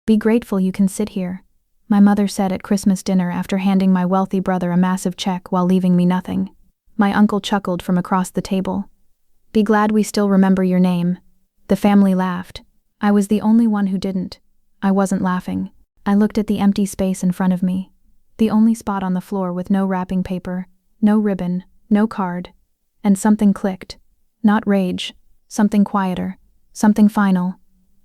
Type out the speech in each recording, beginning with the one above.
Be grateful you can sit here, my mother said at Christmas dinner after handing my wealthy brother a massive check while leaving me nothing. My uncle chuckled from across the table. Be glad we still remember your name. The family laughed. I was the only one who didn't. I wasn't laughing. I looked at the empty space in front of me. The only spot on the floor with no wrapping paper, no ribbon, no card. And something clicked. Not rage. Something quieter. Something final.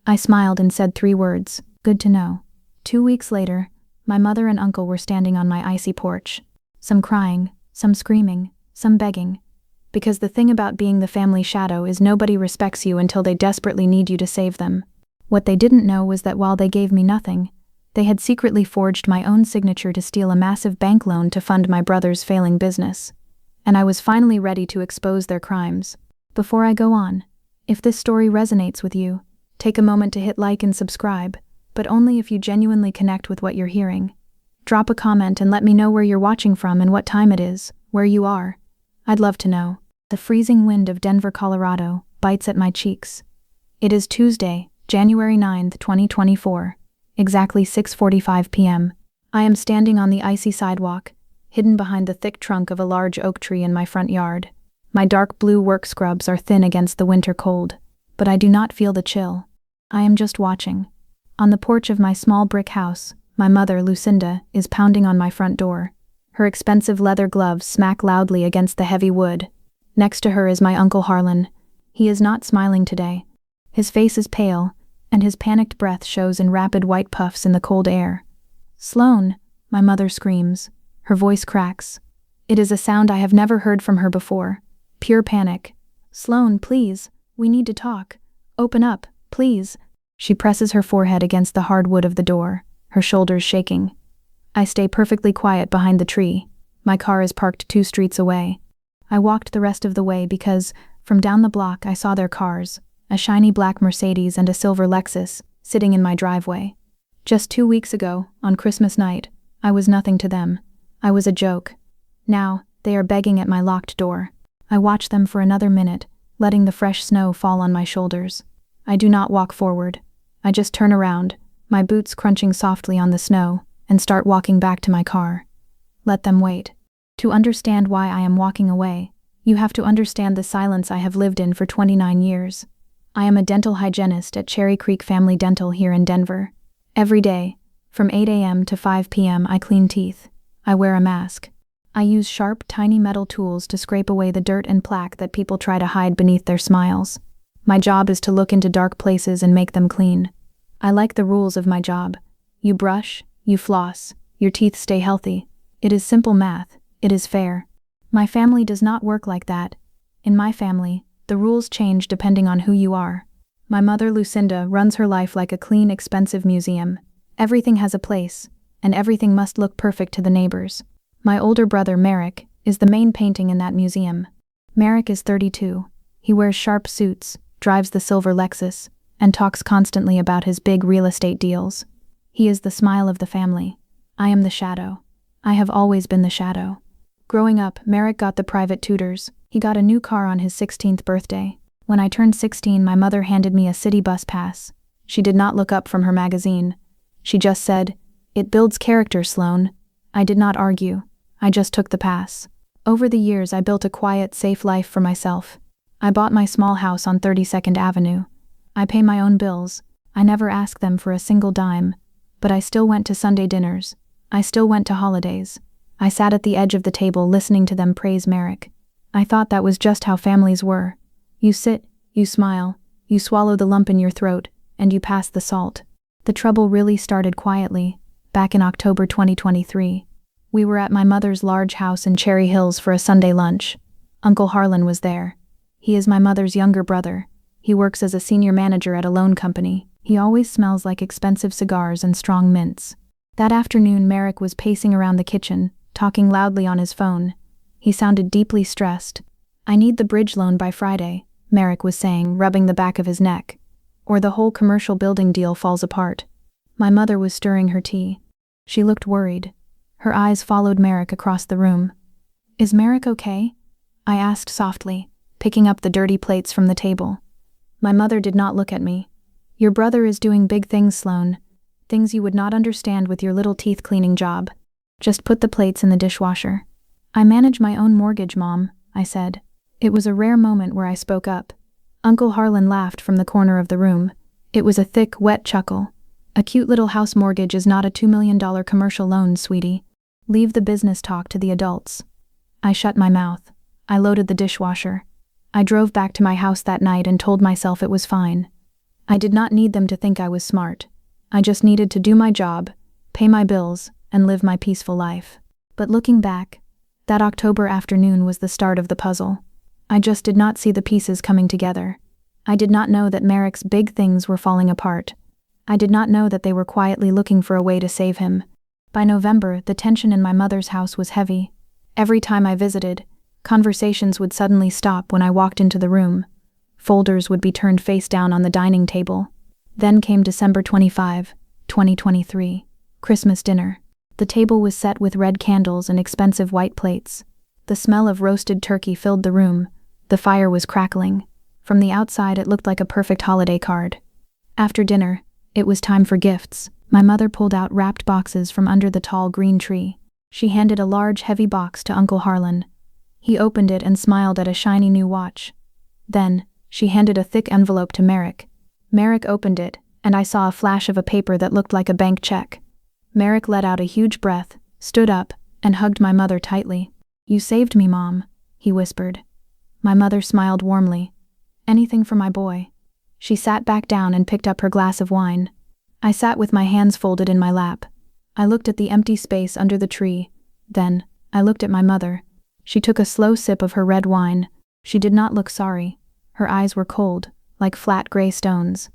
I smiled and said 3 words. Good to know. 2 weeks later, my mother and uncle were standing on my icy porch. Some crying, some screaming, some begging. Because the thing about being the family shadow is nobody respects you until they desperately need you to save them. What they didn't know was that while they gave me nothing, they had secretly forged my own signature to steal a massive bank loan to fund my brother's failing business. And I was finally ready to expose their crimes. Before I go on, if this story resonates with you, take a moment to hit like and subscribe, but only if you genuinely connect with what you're hearing. Drop a comment and let me know where you're watching from and what time it is, where you are. I'd love to know. The freezing wind of Denver, Colorado, bites at my cheeks. It is Tuesday, January 9th, 2024, exactly 6:45 p.m. I am standing on the icy sidewalk, hidden behind the thick trunk of a large oak tree in my front yard. My dark blue work scrubs are thin against the winter cold, but I do not feel the chill. I am just watching. On the porch of my small brick house, my mother, Lucinda, is pounding on my front door. Her expensive leather gloves smack loudly against the heavy wood. Next to her is my Uncle Harlan. He is not smiling today. His face is pale, and his panicked breath shows in rapid white puffs in the cold air. Sloan, my mother screams. Her voice cracks. It is a sound I have never heard from her before. Pure panic. Sloan, please, we need to talk. Open up, please. She presses her forehead against the hard wood of the door, her shoulders shaking. I stay perfectly quiet behind the tree. My car is parked 2 streets away. I walked the rest of the way because, from down the block, I saw their cars, a shiny black Mercedes and a silver Lexus, sitting in my driveway. Just 2 weeks ago, on Christmas night, I was nothing to them. I was a joke. Now, they are begging at my locked door. I watch them for another minute, letting the fresh snow fall on my shoulders. I do not walk forward. I just turn around, my boots crunching softly on the snow, and start walking back to my car. Let them wait. To understand why I am walking away, you have to understand the silence I have lived in for 29 years. I am a dental hygienist at Cherry Creek Family Dental here in Denver. Every day, from 8 a.m. to 5 p.m. I clean teeth. I wear a mask. I use sharp, tiny metal tools to scrape away the dirt and plaque that people try to hide beneath their smiles. My job is to look into dark places and make them clean. I like the rules of my job. You brush, you floss, your teeth stay healthy. It is simple math. It is fair. My family does not work like that. In my family, the rules change depending on who you are. My mother, Lucinda, runs her life like a clean, expensive museum. Everything has a place, and everything must look perfect to the neighbors. My older brother, Merrick, is the main painting in that museum. Merrick is 32. He wears sharp suits, drives the silver Lexus, and talks constantly about his big real estate deals. He is the smile of the family. I am the shadow. I have always been the shadow. Growing up, Merrick got the private tutors. He got a new car on his 16th birthday. When I turned 16, my mother handed me a city bus pass. She did not look up from her magazine. She just said, "It builds character, Sloan." I did not argue. I just took the pass. Over the years, I built a quiet, safe life for myself. I bought my small house on 32nd Avenue. I pay my own bills. I never ask them for a single dime. But I still went to Sunday dinners. I still went to holidays. I sat at the edge of the table listening to them praise Merrick. I thought that was just how families were. You sit, you smile, you swallow the lump in your throat, and you pass the salt. The trouble really started quietly, back in October 2023. We were at my mother's large house in Cherry Hills for a Sunday lunch. Uncle Harlan was there. He is my mother's younger brother. He works as a senior manager at a loan company. He always smells like expensive cigars and strong mints. That afternoon, Merrick was pacing around the kitchen, talking loudly on his phone. He sounded deeply stressed. "I need the bridge loan by Friday," Merrick was saying, rubbing the back of his neck. "Or the whole commercial building deal falls apart." My mother was stirring her tea. She looked worried. Her eyes followed Merrick across the room. "Is Merrick okay?" I asked softly, picking up the dirty plates from the table. My mother did not look at me. "Your brother is doing big things, Sloan. Things you would not understand with your little teeth cleaning job. Just put the plates in the dishwasher. I manage my own mortgage, Mom, I said. It was a rare moment where I spoke up. Uncle Harlan laughed from the corner of the room. It was a thick, wet chuckle. A cute little house mortgage is not a $2 million commercial loan, sweetie. Leave the business talk to the adults. I shut my mouth. I loaded the dishwasher. I drove back to my house that night and told myself it was fine. I did not need them to think I was smart. I just needed to do my job, pay my bills, and live my peaceful life. But looking back, that October afternoon was the start of the puzzle. I just did not see the pieces coming together. I did not know that Merrick's big things were falling apart. I did not know that they were quietly looking for a way to save him. By November, the tension in my mother's house was heavy. Every time I visited, conversations would suddenly stop when I walked into the room. Folders would be turned face down on the dining table. Then came December 25, 2023, Christmas dinner. The table was set with red candles and expensive white plates. The smell of roasted turkey filled the room. The fire was crackling. From the outside, it looked like a perfect holiday card. After dinner, it was time for gifts. My mother pulled out wrapped boxes from under the tall green tree. She handed a large, heavy box to Uncle Harlan. He opened it and smiled at a shiny new watch. Then, she handed a thick envelope to Merrick. Merrick opened it, and I saw a flash of a paper that looked like a bank check. Merrick let out a huge breath, stood up, and hugged my mother tightly. "You saved me, Mom," he whispered. My mother smiled warmly. "Anything for my boy." She sat back down and picked up her glass of wine. I sat with my hands folded in my lap. I looked at the empty space under the tree. Then, I looked at my mother. She took a slow sip of her red wine. She did not look sorry. Her eyes were cold, like flat gray stones.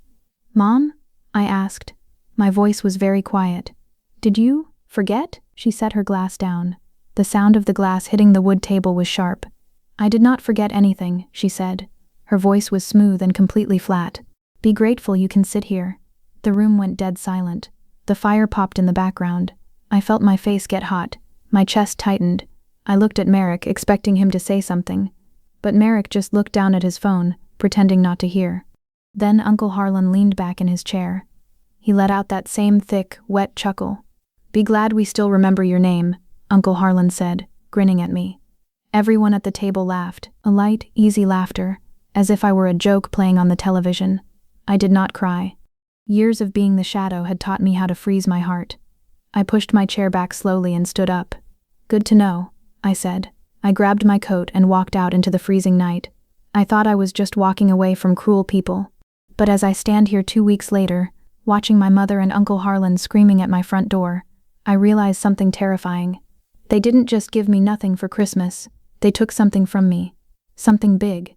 "Mom?" I asked. My voice was very quiet. "Did you forget?" She set her glass down. The sound of the glass hitting the wood table was sharp. "I did not forget anything," she said. Her voice was smooth and completely flat. "Be grateful you can sit here." The room went dead silent. The fire popped in the background. I felt my face get hot. My chest tightened. I looked at Merrick, expecting him to say something. But Merrick just looked down at his phone, pretending not to hear. Then Uncle Harlan leaned back in his chair. He let out that same thick, wet chuckle. "Be glad we still remember your name," Uncle Harlan said, grinning at me. Everyone at the table laughed, a light, easy laughter, as if I were a joke playing on the television. I did not cry. Years of being the shadow had taught me how to freeze my heart. I pushed my chair back slowly and stood up. "Good to know," I said. I grabbed my coat and walked out into the freezing night. I thought I was just walking away from cruel people. But as I stand here 2 weeks later, watching my mother and Uncle Harlan screaming at my front door, I realized something terrifying. They didn't just give me nothing for Christmas, they took something from me. Something big.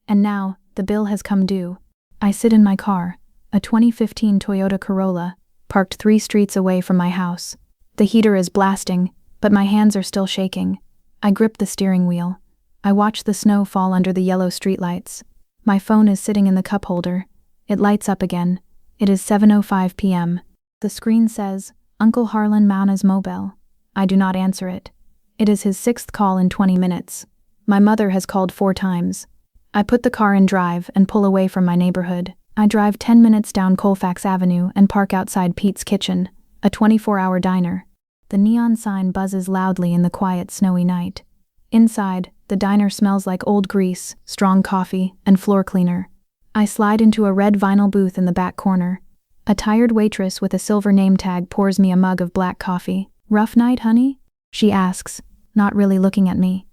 And now, the bill has come due. I sit in my car, a 2015 Toyota Corolla, parked 3 streets away from my house. The heater is blasting, but my hands are still shaking. I grip the steering wheel. I watch the snow fall under the yellow streetlights. My phone is sitting in the cup holder. It lights up again. It is 7:05 p.m. The screen says, "Uncle Harlan Mauna's mobile." I do not answer it. It is his 6th call in 20 minutes. My mother has called 4 times. I put the car in drive and pull away from my neighborhood. I drive 10 minutes down Colfax Avenue and park outside Pete's Kitchen, a 24-hour diner. The neon sign buzzes loudly in the quiet, snowy night. Inside, the diner smells like old grease, strong coffee, and floor cleaner. I slide into a red vinyl booth in the back corner. A tired waitress with a silver name tag pours me a mug of black coffee. "Rough night, honey?" she asks, not really looking at me.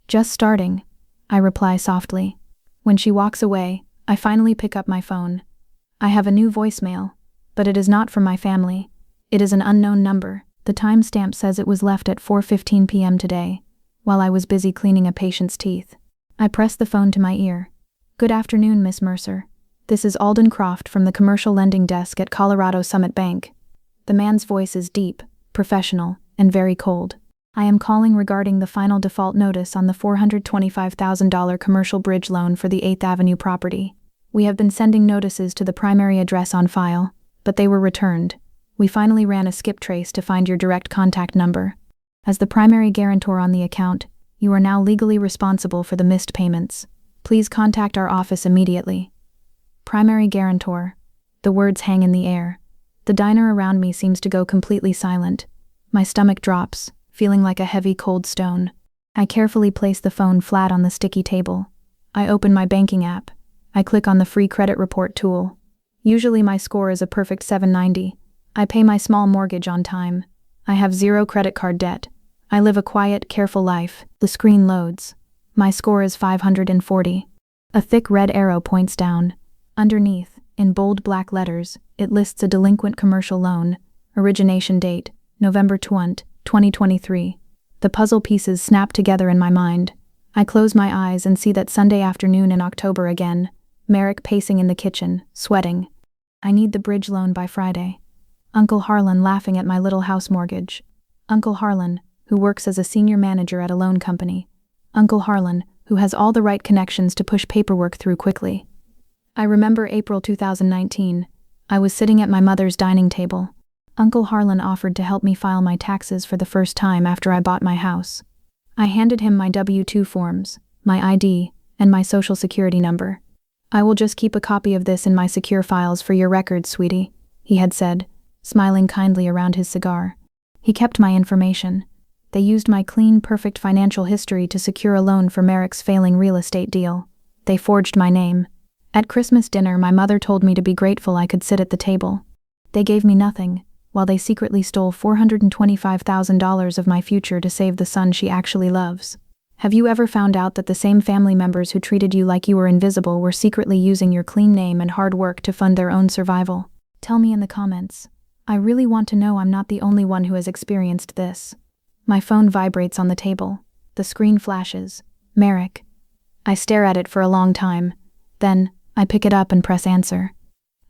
"Just starting," I reply softly. When she walks away, I finally pick up my phone. I have a new voicemail, but it is not from my family. It is an unknown number. The timestamp says it was left at 4:15 p.m. today, while I was busy cleaning a patient's teeth. I press the phone to my ear. "Good afternoon, Miss Mercer. This is Alden Croft from the commercial lending desk at Colorado Summit Bank." The man's voice is deep, professional, and very cold. "I am calling regarding the final default notice on the $425,000 commercial bridge loan for the 8th Avenue property. We have been sending notices to the primary address on file, but they were returned. We finally ran a skip trace to find your direct contact number. As the primary guarantor on the account, you are now legally responsible for the missed payments. Please contact our office immediately." Primary guarantor. The words hang in the air. The diner around me seems to go completely silent. My stomach drops, feeling like a heavy cold stone. I carefully place the phone flat on the sticky table. I open my banking app. I click on the free credit report tool. Usually my score is a perfect 790. I pay my small mortgage on time. I have 0 credit card debt. I live a quiet, careful life. The screen loads. My score is 540. A thick red arrow points down. Underneath, in bold black letters, it lists a delinquent commercial loan. Origination date, November 20, 2023. The puzzle pieces snap together in my mind. I close my eyes and see that Sunday afternoon in October again. Merrick pacing in the kitchen, sweating. I need the bridge loan by Friday. Uncle Harlan laughing at my little house mortgage. Uncle Harlan, who works as a senior manager at a loan company. Uncle Harlan, who has all the right connections to push paperwork through quickly. I remember April 2019. I was sitting at my mother's dining table. Uncle Harlan offered to help me file my taxes for the first time after I bought my house. I handed him my W-2 forms, my ID, and my social security number. "I will just keep a copy of this in my secure files for your records, sweetie," he had said, smiling kindly around his cigar. He kept my information. They used my clean, perfect financial history to secure a loan for Merrick's failing real estate deal. They forged my name. At Christmas dinner, my mother told me to be grateful I could sit at the table. They gave me nothing, while they secretly stole $425,000 of my future to save the son she actually loves. Have you ever found out that the same family members who treated you like you were invisible were secretly using your clean name and hard work to fund their own survival? Tell me in the comments. I really want to know I'm not the only one who has experienced this. My phone vibrates on the table. The screen flashes. Merrick. I stare at it for a long time. Then, I pick it up and press answer.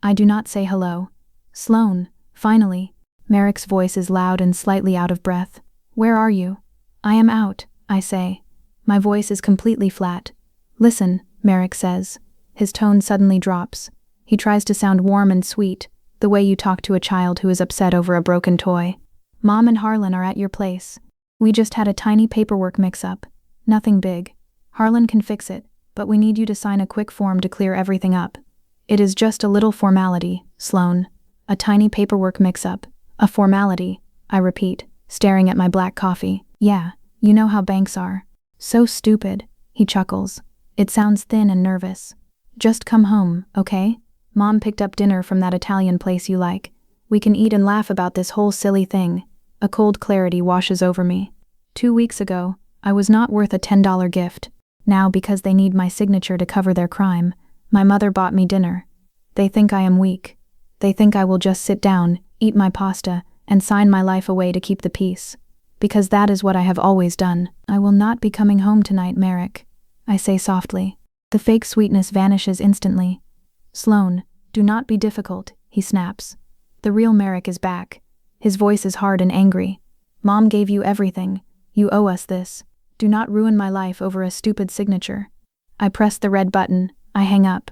I do not say hello. "Sloan, finally." Merrick's voice is loud and slightly out of breath. "Where are you?" "I am out," I say. My voice is completely flat. "Listen," Merrick says. His tone suddenly drops. He tries to sound warm and sweet, the way you talk to a child who is upset over a broken toy. "Mom and Harlan are at your place. We just had a tiny paperwork mix-up. Nothing big. Harlan can fix it, but we need you to sign a quick form to clear everything up. It is just a little formality, Sloan. A tiny paperwork mix-up. A formality," I repeat, staring at my black coffee. "Yeah, you know how banks are. So stupid," he chuckles. It sounds thin and nervous. "Just come home, okay? Mom picked up dinner from that Italian place you like. We can eat and laugh about this whole silly thing." A cold clarity washes over me. 2 weeks ago, I was not worth a $10 gift. Now, because they need my signature to cover their crime, my mother bought me dinner. They think I am weak. They think I will just sit down, eat my pasta, and sign my life away to keep the peace. Because that is what I have always done. "I will not be coming home tonight, Merrick," I say softly. The fake sweetness vanishes instantly. "Sloan, do not be difficult," he snaps. The real Merrick is back. His voice is hard and angry. "Mom gave you everything. You owe us this. Do not ruin my life over a stupid signature." I press the red button. I hang up.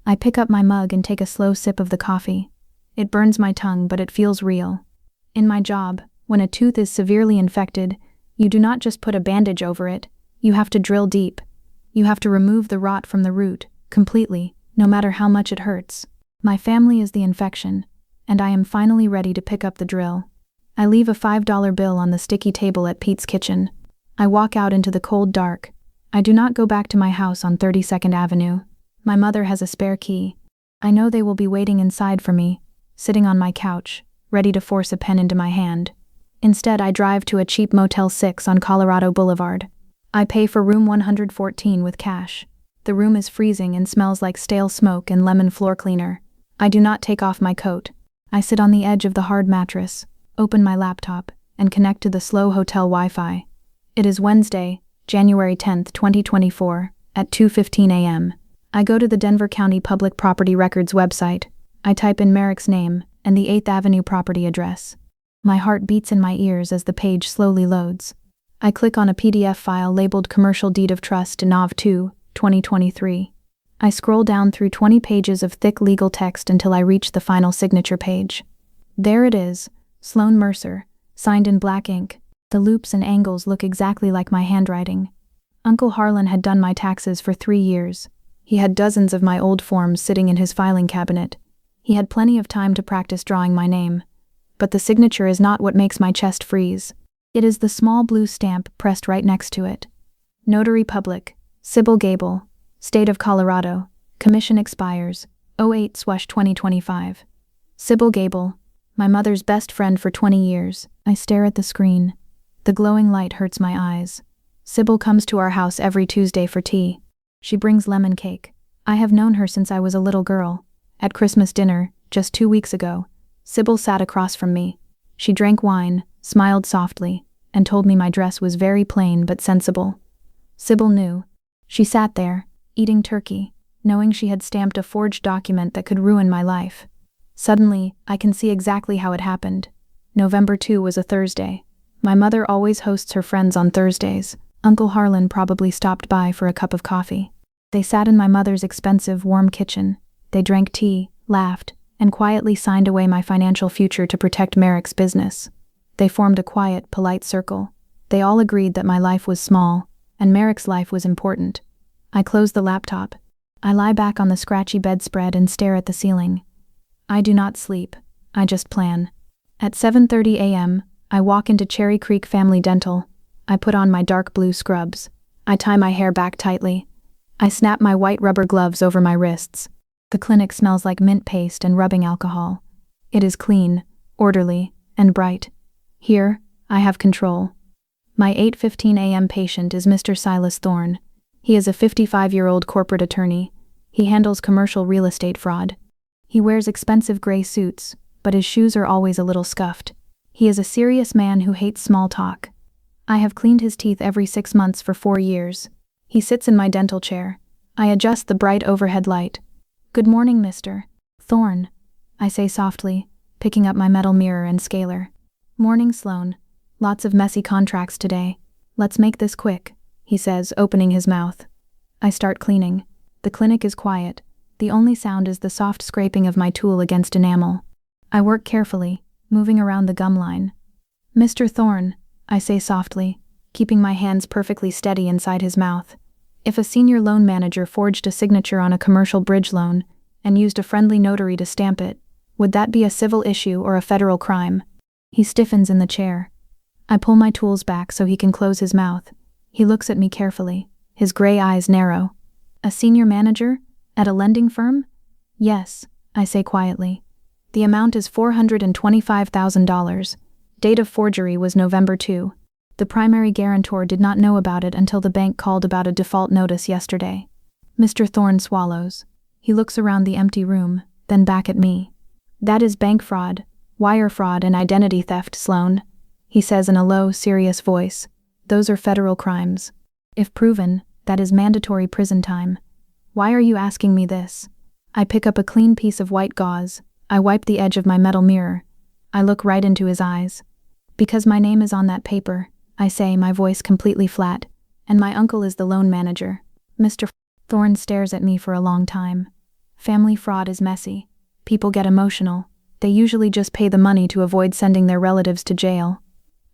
I pick up my mug and take a slow sip of the coffee. It burns my tongue, but it feels real. In my job, when a tooth is severely infected, you do not just put a bandage over it. You have to drill deep. You have to remove the rot from the root, completely, no matter how much it hurts. My family is the infection, and I am finally ready to pick up the drill. I leave a $5 bill on the sticky table at Pete's kitchen. I walk out into the cold dark. I do not go back to my house on 32nd Avenue. My mother has a spare key. I know they will be waiting inside for me, sitting on my couch, ready to force a pen into my hand. Instead, I drive to a cheap Motel 6 on Colorado Boulevard. I pay for room 114 with cash. The room is freezing and smells like stale smoke and lemon floor cleaner. I do not take off my coat. I sit on the edge of the hard mattress, open my laptop, and connect to the slow hotel Wi-Fi. It is Wednesday, January 10th, 2024, at 2:15 a.m. I go to the Denver County Public Property Records website. I type in Merrick's name and the 8th Avenue property address. My heart beats in my ears as the page slowly loads. I click on a PDF file labeled Commercial Deed of Trust Nov 2, 2023. I scroll down through 20 pages of thick legal text until I reach the final signature page. There it is, Sloan Mercer, signed in black ink. The loops and angles look exactly like my handwriting. Uncle Harlan had done my taxes for 3 years. He had dozens of my old forms sitting in his filing cabinet. He had plenty of time to practice drawing my name. But the signature is not what makes my chest freeze. It is the small blue stamp pressed right next to it. Notary Public, Sybil Gable, State of Colorado, Commission expires, 08/2025. Sybil Gable, my mother's best friend for 20 years. I stare at the screen. The glowing light hurts my eyes. Sybil comes to our house every Tuesday for tea. She brings lemon cake. I have known her since I was a little girl. At Christmas dinner, just 2 weeks ago, Sybil sat across from me. She drank wine, smiled softly, and told me my dress was very plain but sensible. Sybil knew. She sat there, eating turkey, knowing she had stamped a forged document that could ruin my life. Suddenly, I can see exactly how it happened. November 2 was a Thursday. My mother always hosts her friends on Thursdays. Uncle Harlan probably stopped by for a cup of coffee. They sat in my mother's expensive, warm kitchen. They drank tea, laughed, and quietly signed away my financial future to protect Merrick's business. They formed a quiet, polite circle. They all agreed that my life was small, and Merrick's life was important. I close the laptop. I lie back on the scratchy bedspread and stare at the ceiling. I do not sleep. I just plan. At 7:30 a.m., I walk into Cherry Creek Family Dental. I put on my dark blue scrubs. I tie my hair back tightly. I snap my white rubber gloves over my wrists. The clinic smells like mint paste and rubbing alcohol. It is clean, orderly, and bright. Here, I have control. My 8:15 a.m. patient is Mr. Silas Thorne. He is a 55-year-old corporate attorney. He handles commercial real estate fraud. He wears expensive gray suits, but his shoes are always a little scuffed. He is a serious man who hates small talk. I have cleaned his teeth every 6 months for 4 years. He sits in my dental chair. I adjust the bright overhead light. "Good morning, Mr. Thorne," I say softly, picking up my metal mirror and scaler. "Morning, Sloan. Lots of messy contracts today. Let's make this quick," he says, opening his mouth. I start cleaning. The clinic is quiet. The only sound is the soft scraping of my tool against enamel. I work carefully, moving around the gum line. "Mr. Thorne," I say softly, keeping my hands perfectly steady inside his mouth. "If a senior loan manager forged a signature on a commercial bridge loan and used a friendly notary to stamp it, would that be a civil issue or a federal crime?" He stiffens in the chair. I pull my tools back so he can close his mouth. He looks at me carefully. His gray eyes narrow. "A senior manager? At a lending firm?" "Yes," I say quietly. "The amount is $425,000. Date of forgery was November 2. The primary guarantor did not know about it until the bank called about a default notice yesterday." Mr. Thorne swallows. He looks around the empty room, then back at me. "That is bank fraud, wire fraud, and identity theft, Sloan," he says in a low, serious voice. "Those are federal crimes. If proven, that is mandatory prison time. Why are you asking me this?" I pick up a clean piece of white gauze. I wipe the edge of my metal mirror. I look right into his eyes. "Because my name is on that paper," I say, my voice completely flat, "and my uncle is the loan manager." Mr. Thorne stares at me for a long time. Family fraud is messy. People get emotional. They usually just pay the money to avoid sending their relatives to jail.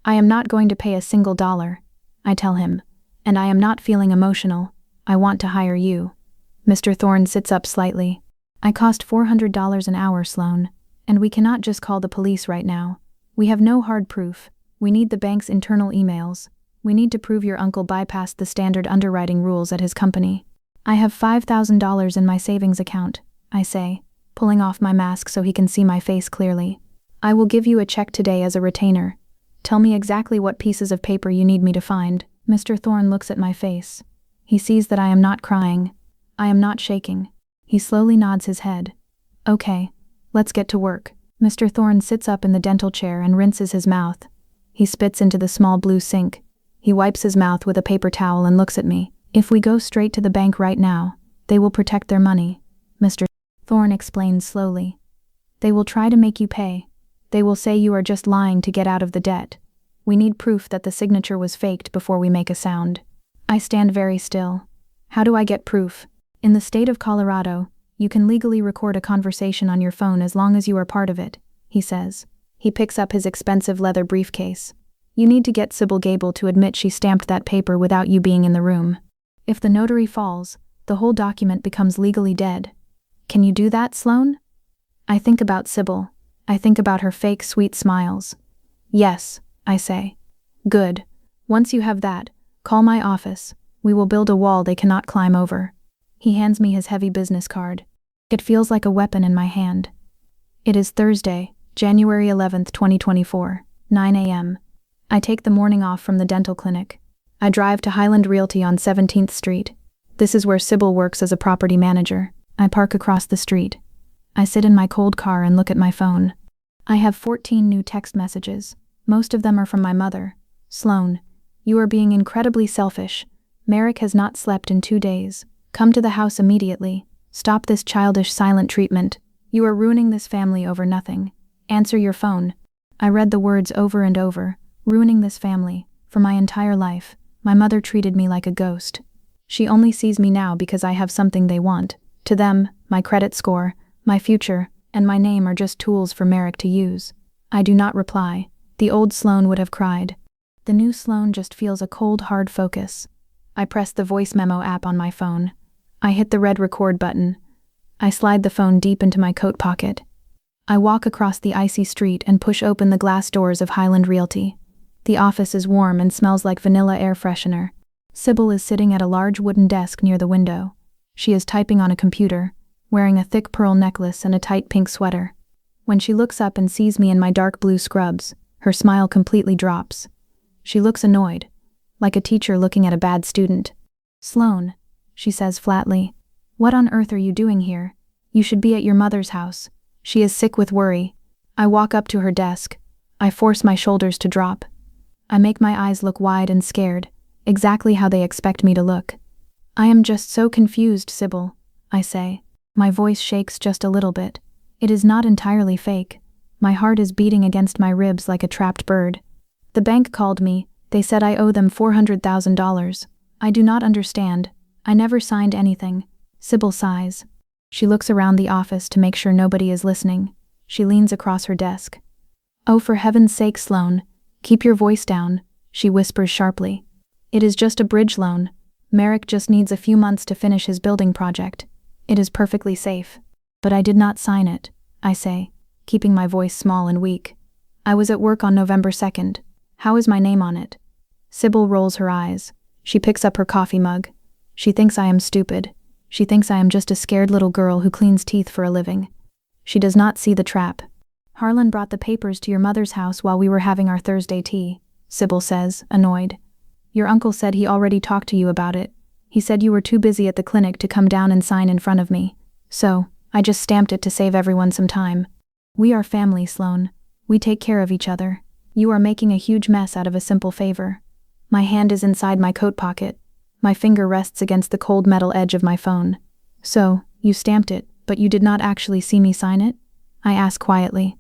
"I am not going to pay a single dollar," I tell him, "and I am not feeling emotional. I want to hire you." Mr. Thorne sits up slightly. "I cost $400 an hour, Sloan, and we cannot just call the police right now. We have no hard proof. We need the bank's internal emails. We need to prove your uncle bypassed the standard underwriting rules at his company." "I have $5,000 in my savings account," I say, pulling off my mask so he can see my face clearly. "I will give you a check today as a retainer. Tell me exactly what pieces of paper you need me to find." Mr. Thorne looks at my face. He sees that I am not crying. I am not shaking. He slowly nods his head. "Okay, let's get to work." Mr. Thorne sits up in the dental chair and rinses his mouth. He spits into the small blue sink. He wipes his mouth with a paper towel and looks at me. "If we go straight to the bank right now, they will protect their money," Mr. Thorne explains slowly. "They will try to make you pay. They will say you are just lying to get out of the debt. We need proof that the signature was faked before we make a sound." I stand very still. "How do I get proof?" "In the state of Colorado, you can legally record a conversation on your phone as long as you are part of it," he says. He picks up his expensive leather briefcase. "You need to get Sybil Gable to admit she stamped that paper without you being in the room. If the notary falls, the whole document becomes legally dead. Can you do that, Sloan?" I think about Sybil. I think about her fake sweet smiles. Yes, I say. Good. Once you have that, call my office. We will build a wall they cannot climb over. He hands me his heavy business card. It feels like a weapon in my hand. It is Thursday, January 11th, 2024, 9 a.m. I take the morning off from the dental clinic. I drive to Highland Realty on 17th Street. This is where Sybil works as a property manager. I park across the street. I sit in my cold car and look at my phone. I have 14 new text messages. Most of them are from my mother. Sloan, you are being incredibly selfish. Merrick has not slept in 2 days. Come to the house immediately. Stop this childish silent treatment. You are ruining this family over nothing. Answer your phone. I read the words over and over. Ruining this family. For my entire life, my mother treated me like a ghost. She only sees me now because I have something they want. To them, my credit score, my future, and my name are just tools for Merrick to use. I do not reply. The old Sloan would have cried. The new Sloan just feels a cold, hard focus. I press the voice memo app on my phone. I hit the red record button. I slide the phone deep into my coat pocket. I walk across the icy street and push open the glass doors of Highland Realty. The office is warm and smells like vanilla air freshener. Sybil is sitting at a large wooden desk near the window. She is typing on a computer, wearing a thick pearl necklace and a tight pink sweater. When she looks up and sees me in my dark blue scrubs, her smile completely drops. She looks annoyed, like a teacher looking at a bad student. Sloan, she says flatly, what on earth are you doing here? You should be at your mother's house. She is sick with worry. I walk up to her desk. I force my shoulders to drop. I make my eyes look wide and scared, exactly how they expect me to look. I am just so confused, Sybil, I say. My voice shakes just a little bit. It is not entirely fake. My heart is beating against my ribs like a trapped bird. The bank called me. They said I owe them $400,000. I do not understand. I never signed anything. Sybil sighs. She looks around the office to make sure nobody is listening. She leans across her desk. Oh, for heaven's sake, Sloan. Keep your voice down, she whispers sharply. It is just a bridge loan. Merrick just needs a few months to finish his building project. It is perfectly safe. But I did not sign it, I say, keeping my voice small and weak. I was at work on November 2nd. How is my name on it? Sybil rolls her eyes. She picks up her coffee mug. She thinks I am stupid. She thinks I am just a scared little girl who cleans teeth for a living. She does not see the trap. Harlan brought the papers to your mother's house while we were having our Thursday tea, Sybil says, annoyed. Your uncle said he already talked to you about it. He said you were too busy at the clinic to come down and sign in front of me. So, I just stamped it to save everyone some time. We are family, Sloan. We take care of each other. You are making a huge mess out of a simple favor. My hand is inside my coat pocket. My finger rests against the cold metal edge of my phone. So, you stamped it, but you did not actually see me sign it? I ask quietly.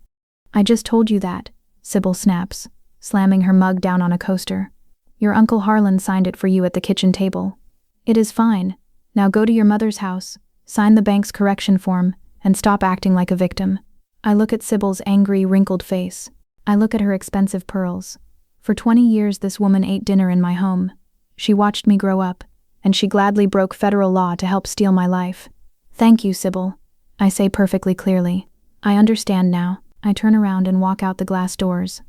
I just told you that, Sybil snaps, slamming her mug down on a coaster. Your Uncle Harlan signed it for you at the kitchen table. It is fine. Now go to your mother's house, sign the bank's correction form, and stop acting like a victim. I look at Sybil's angry, wrinkled face. I look at her expensive pearls. For 20 years this woman ate dinner in my home. She watched me grow up, and she gladly broke federal law to help steal my life. Thank you, Sybil, I say perfectly clearly. I understand now. I turn around and walk out the glass doors.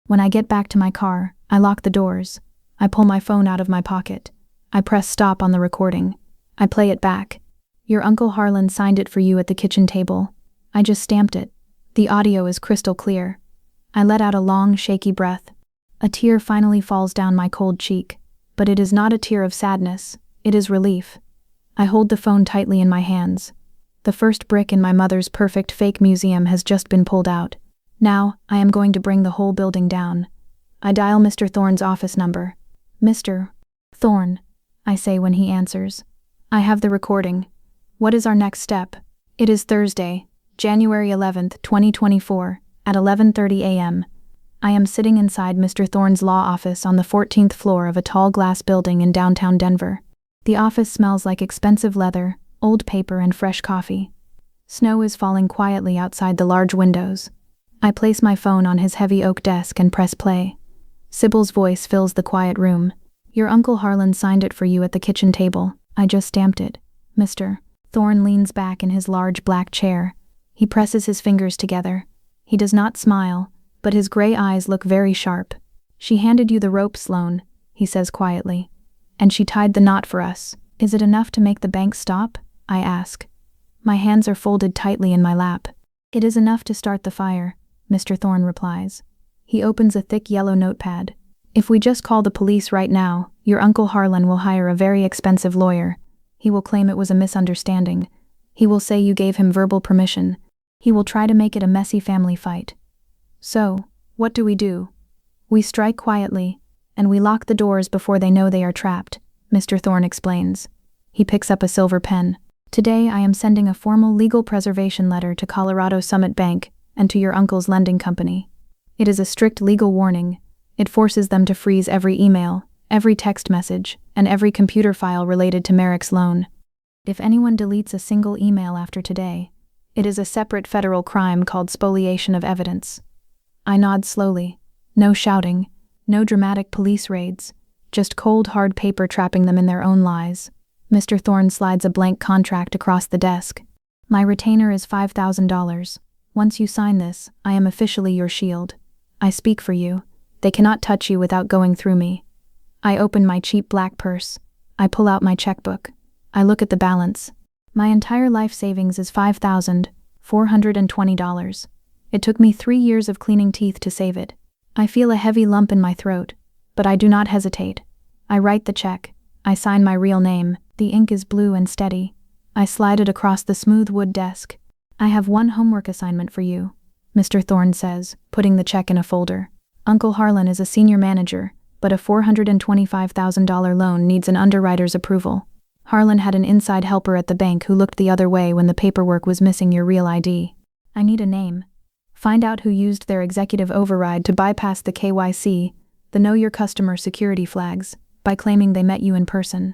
When I get back to my car, I lock the doors. I pull my phone out of my pocket. I press stop on the recording. I play it back. Your Uncle Harlan signed it for you at the kitchen table. I just stamped it. The audio is crystal clear. I let out a long, shaky breath. A tear finally falls down my cold cheek. But it is not a tear of sadness. It is relief. I hold the phone tightly in my hands. The first brick in my mother's perfect fake museum has just been pulled out. Now, I am going to bring the whole building down. I dial Mr. Thorne's office number. Mr. Thorne, I say when he answers. I have the recording. What is our next step? It is Thursday, January 11th, 2024, at 11:30 a.m. I am sitting inside Mr. Thorne's law office on the 14th floor of a tall glass building in downtown Denver. The office smells like expensive leather, old paper, and fresh coffee. Snow is falling quietly outside the large windows. I place my phone on his heavy oak desk and press play. Sybil's voice fills the quiet room. Your Uncle Harlan signed it for you at the kitchen table. I just stamped it. Mr. Thorne leans back in his large black chair. He presses his fingers together. He does not smile, but his gray eyes look very sharp. She handed you the rope, Sloan, he says quietly. And she tied the knot for us. Is it enough to make the bank stop? I ask. My hands are folded tightly in my lap. It is enough to start the fire, Mr. Thorne replies. He opens a thick yellow notepad. If we just call the police right now, your Uncle Harlan will hire a very expensive lawyer. He will claim it was a misunderstanding. He will say you gave him verbal permission. He will try to make it a messy family fight. So, what do? We strike quietly, and we lock the doors before they know they are trapped, Mr. Thorne explains. He picks up a silver pen. Today I am sending a formal legal preservation letter to Colorado Summit Bank and to your uncle's lending company. It is a strict legal warning. It forces them to freeze every email, every text message, and every computer file related to Merrick's loan. If anyone deletes a single email after today, it is a separate federal crime called spoliation of evidence. I nod slowly. No shouting, no dramatic police raids, just cold hard paper trapping them in their own lies. Mr. Thorne slides a blank contract across the desk. My retainer is $5,000. Once you sign this, I am officially your shield. I speak for you. They cannot touch you without going through me. I open my cheap black purse. I pull out my checkbook. I look at the balance. My entire life savings is $5,420. It took me 3 years of cleaning teeth to save it. I feel a heavy lump in my throat, but I do not hesitate. I write the check. I sign my real name. The ink is blue and steady. I slide it across the smooth wood desk. I have one homework assignment for you, Mr. Thorne says, putting the check in a folder. Uncle Harlan is a senior manager, but a $425,000 loan needs an underwriter's approval. Harlan had an inside helper at the bank who looked the other way when the paperwork was missing your real ID. I need a name. Find out who used their executive override to bypass the KYC, the Know Your Customer security flags, by claiming they met you in person.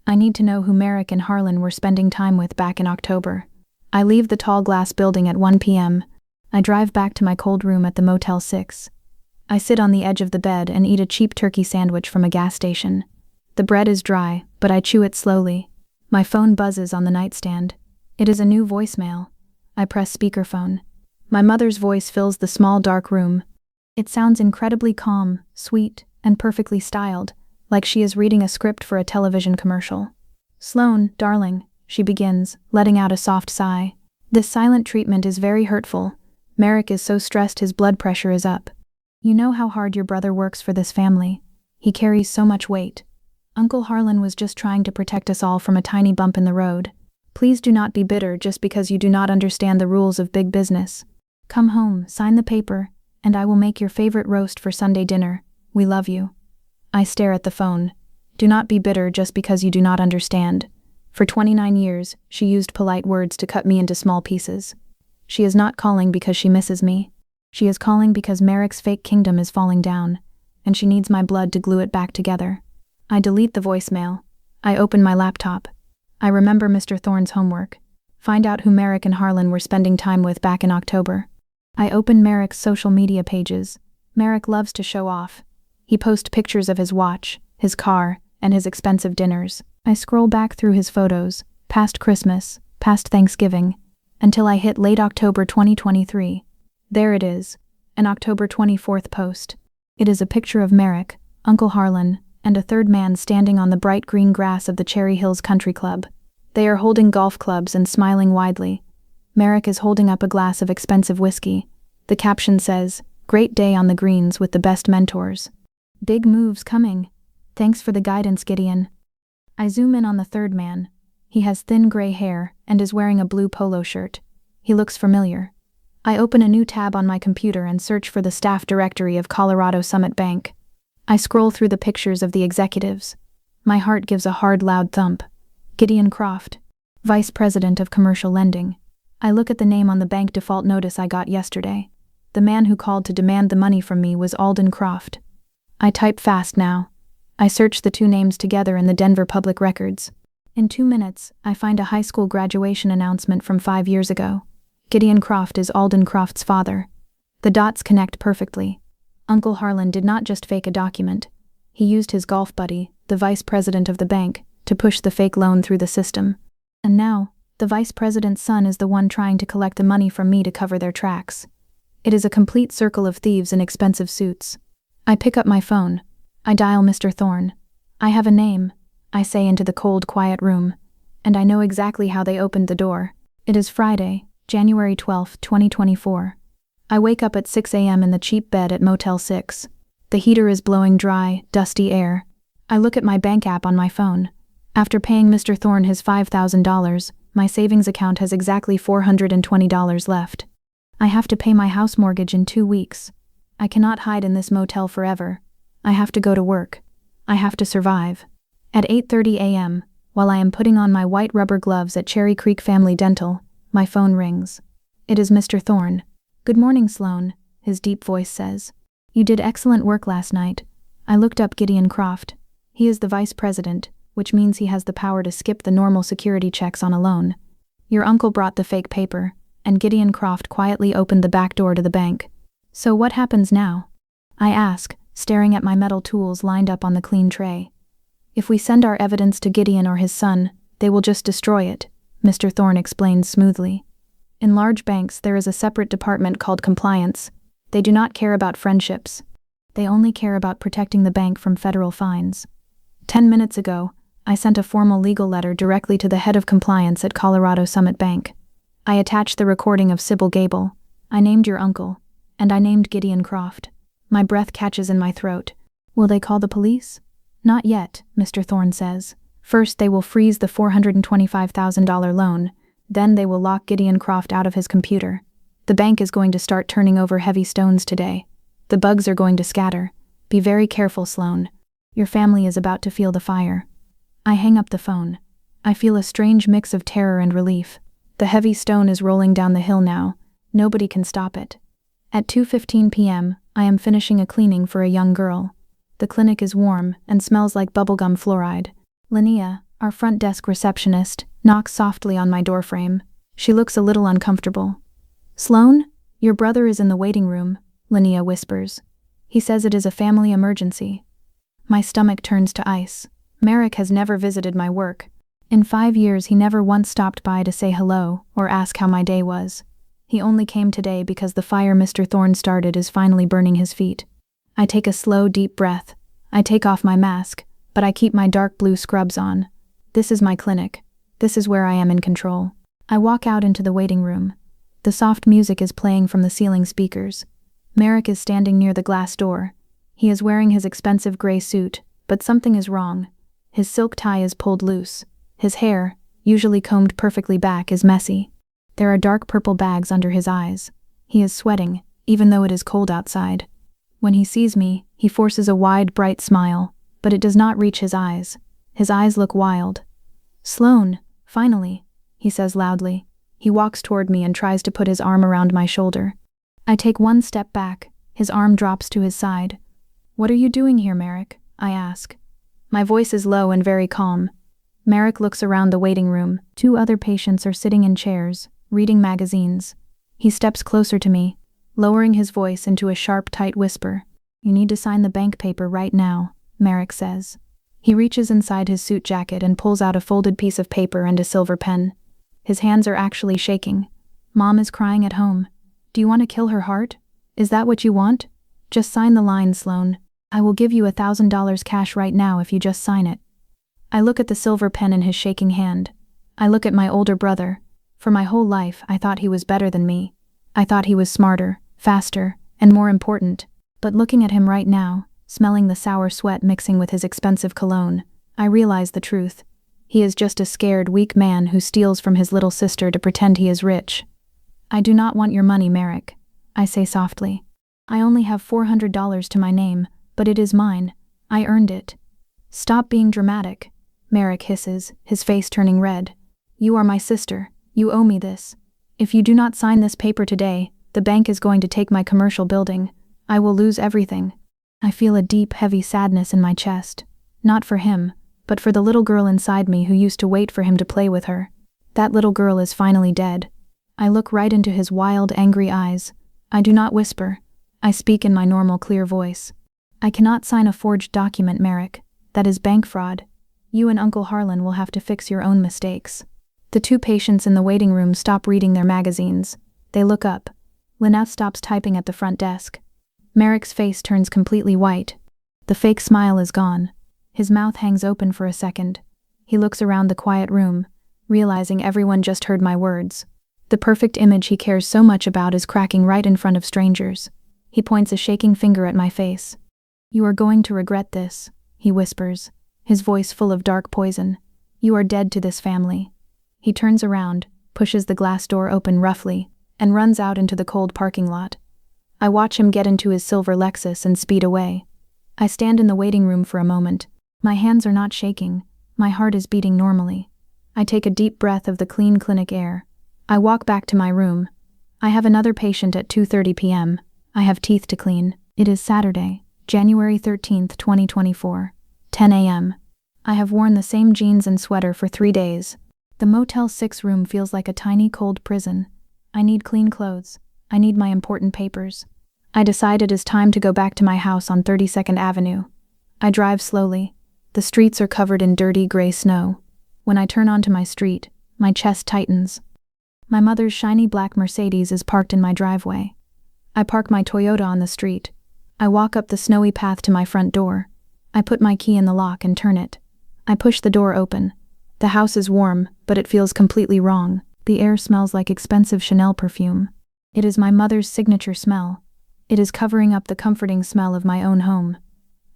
I need to know who Merrick and Harlan were spending time with back in October. I leave the tall glass building at 1 p.m. I drive back to my cold room at the Motel 6. I sit on the edge of the bed and eat a cheap turkey sandwich from a gas station. The bread is dry, but I chew it slowly. My phone buzzes on the nightstand. It is a new voicemail. I press speakerphone. My mother's voice fills the small dark room. It sounds incredibly calm, sweet, and perfectly styled, like she is reading a script for a television commercial. Sloan, darling, she begins, letting out a soft sigh. This silent treatment is very hurtful. Merrick is so stressed his blood pressure is up. You know how hard your brother works for this family. He carries so much weight. Uncle Harlan was just trying to protect us all from a tiny bump in the road. Please do not be bitter just because you do not understand the rules of big business. Come home, sign the paper, and I will make your favorite roast for Sunday dinner. We love you. I stare at the phone. Do not be bitter just because you do not understand. For 29 years, she used polite words to cut me into small pieces. She is not calling because she misses me. She is calling because Merrick's fake kingdom is falling down, and she needs my blood to glue it back together. I delete the voicemail. I open my laptop. I remember Mr. Thorne's homework. Find out who Merrick and Harlan were spending time with back in October. I open Merrick's social media pages. Merrick loves to show off. He posts pictures of his watch, his car, and his expensive dinners. I scroll back through his photos, past Christmas, past Thanksgiving, until I hit late October 2023. There it is, an October 24th post. It is a picture of Merrick, Uncle Harlan, and a third man standing on the bright green grass of the Cherry Hills Country Club. They are holding golf clubs and smiling widely. Merrick is holding up a glass of expensive whiskey. The caption says, "Great day on the greens with the best mentors. Big moves coming. Thanks for the guidance, Gideon." I zoom in on the third man. He has thin gray hair and is wearing a blue polo shirt. He looks familiar. I open a new tab on my computer and search for the staff directory of Colorado Summit Bank. I scroll through the pictures of the executives. My heart gives a hard, loud thump. Gideon Croft, Vice President of Commercial Lending. I look at the name on the bank default notice I got yesterday. The man who called to demand the money from me was Alden Croft. I type fast now. I search the two names together in the Denver Public Records. In 2 minutes, I find a high school graduation announcement from 5 years ago. Gideon Croft is Alden Croft's father. The dots connect perfectly. Uncle Harlan did not just fake a document. He used his golf buddy, the vice president of the bank, to push the fake loan through the system. And now, The vice president's son is the one trying to collect the money from me to cover their tracks. It is a complete circle of thieves in expensive suits. I pick up my phone. I dial Mr. Thorne. I have a name, I say into the cold, quiet room, and I know exactly how they opened the door. It is Friday, January 12, 2024. I wake up at 6 a.m. in the cheap bed at Motel 6. The heater is blowing dry, dusty air. I look at my bank app on my phone. After paying Mr. Thorne his $5,000, my savings account has exactly $420 left. I have to pay my house mortgage in 2 weeks. I cannot hide in this motel forever. I have to go to work. I have to survive. At 8:30 a.m., while I am putting on my white rubber gloves at Cherry Creek Family Dental, my phone rings. It is Mr. Thorne. "Good morning, Sloan," his deep voice says. "You did excellent work last night." I looked up Gideon Croft. He is the vice president, which means he has the power to skip the normal security checks on a loan. "Your uncle brought the fake paper," and Gideon Croft quietly opened the back door to the bank. "So what happens now?" I ask, staring at my metal tools lined up on the clean tray. "If we send our evidence to Gideon or his son, they will just destroy it," Mr. Thorne explains smoothly. "In large banks there is a separate department called compliance. They do not care about friendships. They only care about protecting the bank from federal fines. 10 minutes ago, I sent a formal legal letter directly to the head of compliance at Colorado Summit Bank. I attached the recording of Sybil Gable. I named your uncle, and I named Gideon Croft. My breath catches in my throat. Will they call the police? Not yet, Mr. Thorne says. First they will freeze the $425,000 loan, then they will lock Gideon Croft out of his computer. The bank is going to start turning over heavy stones today. The bugs are going to scatter. Be very careful, Sloan. Your family is about to feel the fire. I hang up the phone. I feel a strange mix of terror and relief. The heavy stone is rolling down the hill now. Nobody can stop it. At 2:15 p.m., I am finishing a cleaning for a young girl. The clinic is warm and smells like bubblegum fluoride. Linnea, our front desk receptionist, knocks softly on my doorframe. She looks a little uncomfortable. "Sloan, your brother is in the waiting room," Linnea whispers. "He says it is a family emergency." My stomach turns to ice. Merrick has never visited my work. In 5 years he never once stopped by to say hello or ask how my day was. He only came today because the fire Mr. Thorne started is finally burning his feet. I take a slow, deep breath. I take off my mask, but I keep my dark blue scrubs on. This is my clinic. This is where I am in control. I walk out into the waiting room. The soft music is playing from the ceiling speakers. Merrick is standing near the glass door. He is wearing his expensive gray suit, but something is wrong. His silk tie is pulled loose. His hair, usually combed perfectly back, is messy. There are dark purple bags under his eyes. He is sweating, even though it is cold outside. When he sees me, he forces a wide, bright smile, but it does not reach his eyes. His eyes look wild. "Sloan, finally," he says loudly. He walks toward me and tries to put his arm around my shoulder. I take one step back. His arm drops to his side. "What are you doing here, Merrick?" I ask. My voice is low and very calm. Merrick looks around the waiting room. 2 other patients are sitting in chairs, reading magazines. He steps closer to me, lowering his voice into a sharp, tight whisper. "You need to sign the bank paper right now," Merrick says. He reaches inside his suit jacket and pulls out a folded piece of paper and a silver pen. His hands are actually shaking. "Mom is crying at home. Do you want to kill her heart? Is that what you want? Just sign the line, Sloan. I will give you $1,000 cash right now if you just sign it." I look at the silver pen in his shaking hand. I look at my older brother. For my whole life, I thought he was better than me. I thought he was smarter, faster, and more important. But looking at him right now, smelling the sour sweat mixing with his expensive cologne, I realize the truth. He is just a scared, weak man who steals from his little sister to pretend he is rich. "I do not want your money, Merrick," I say softly. "I only have $400 to my name, but it is mine. I earned it." "Stop being dramatic," Merrick hisses, his face turning red. "You are my sister. You owe me this. If you do not sign this paper today, the bank is going to take my commercial building. I will lose everything." I feel a deep, heavy sadness in my chest. Not for him, but for the little girl inside me who used to wait for him to play with her. That little girl is finally dead. I look right into his wild, angry eyes. I do not whisper. I speak in my normal, clear voice. "I cannot sign a forged document, Merrick. That is bank fraud. You and Uncle Harlan will have to fix your own mistakes." The two patients in the waiting room stop reading their magazines. They look up. Lynette stops typing at the front desk. Merrick's face turns completely white. The fake smile is gone. His mouth hangs open for a second. He looks around the quiet room, realizing everyone just heard my words. The perfect image he cares so much about is cracking right in front of strangers. He points a shaking finger at my face. "You are going to regret this," he whispers, his voice full of dark poison. "You are dead to this family." He turns around, pushes the glass door open roughly, and runs out into the cold parking lot. I watch him get into his silver Lexus and speed away. I stand in the waiting room for a moment. My hands are not shaking. My heart is beating normally. I take a deep breath of the clean clinic air. I walk back to my room. I have another patient at 2:30 p.m. I have teeth to clean. It is Saturday, January 13th, 2024, 10 a.m. I have worn the same jeans and sweater for 3 days. The Motel 6 room feels like a tiny cold prison. I need clean clothes. I need my important papers. I decide it is time to go back to my house on 32nd Avenue. I drive slowly. The streets are covered in dirty gray snow. When I turn onto my street, my chest tightens. My mother's shiny black Mercedes is parked in my driveway. I park my Toyota on the street. I walk up the snowy path to my front door. I put my key in the lock and turn it. I push the door open. The house is warm, but it feels completely wrong. The air smells like expensive Chanel perfume. It is my mother's signature smell. It is covering up the comforting smell of my own home.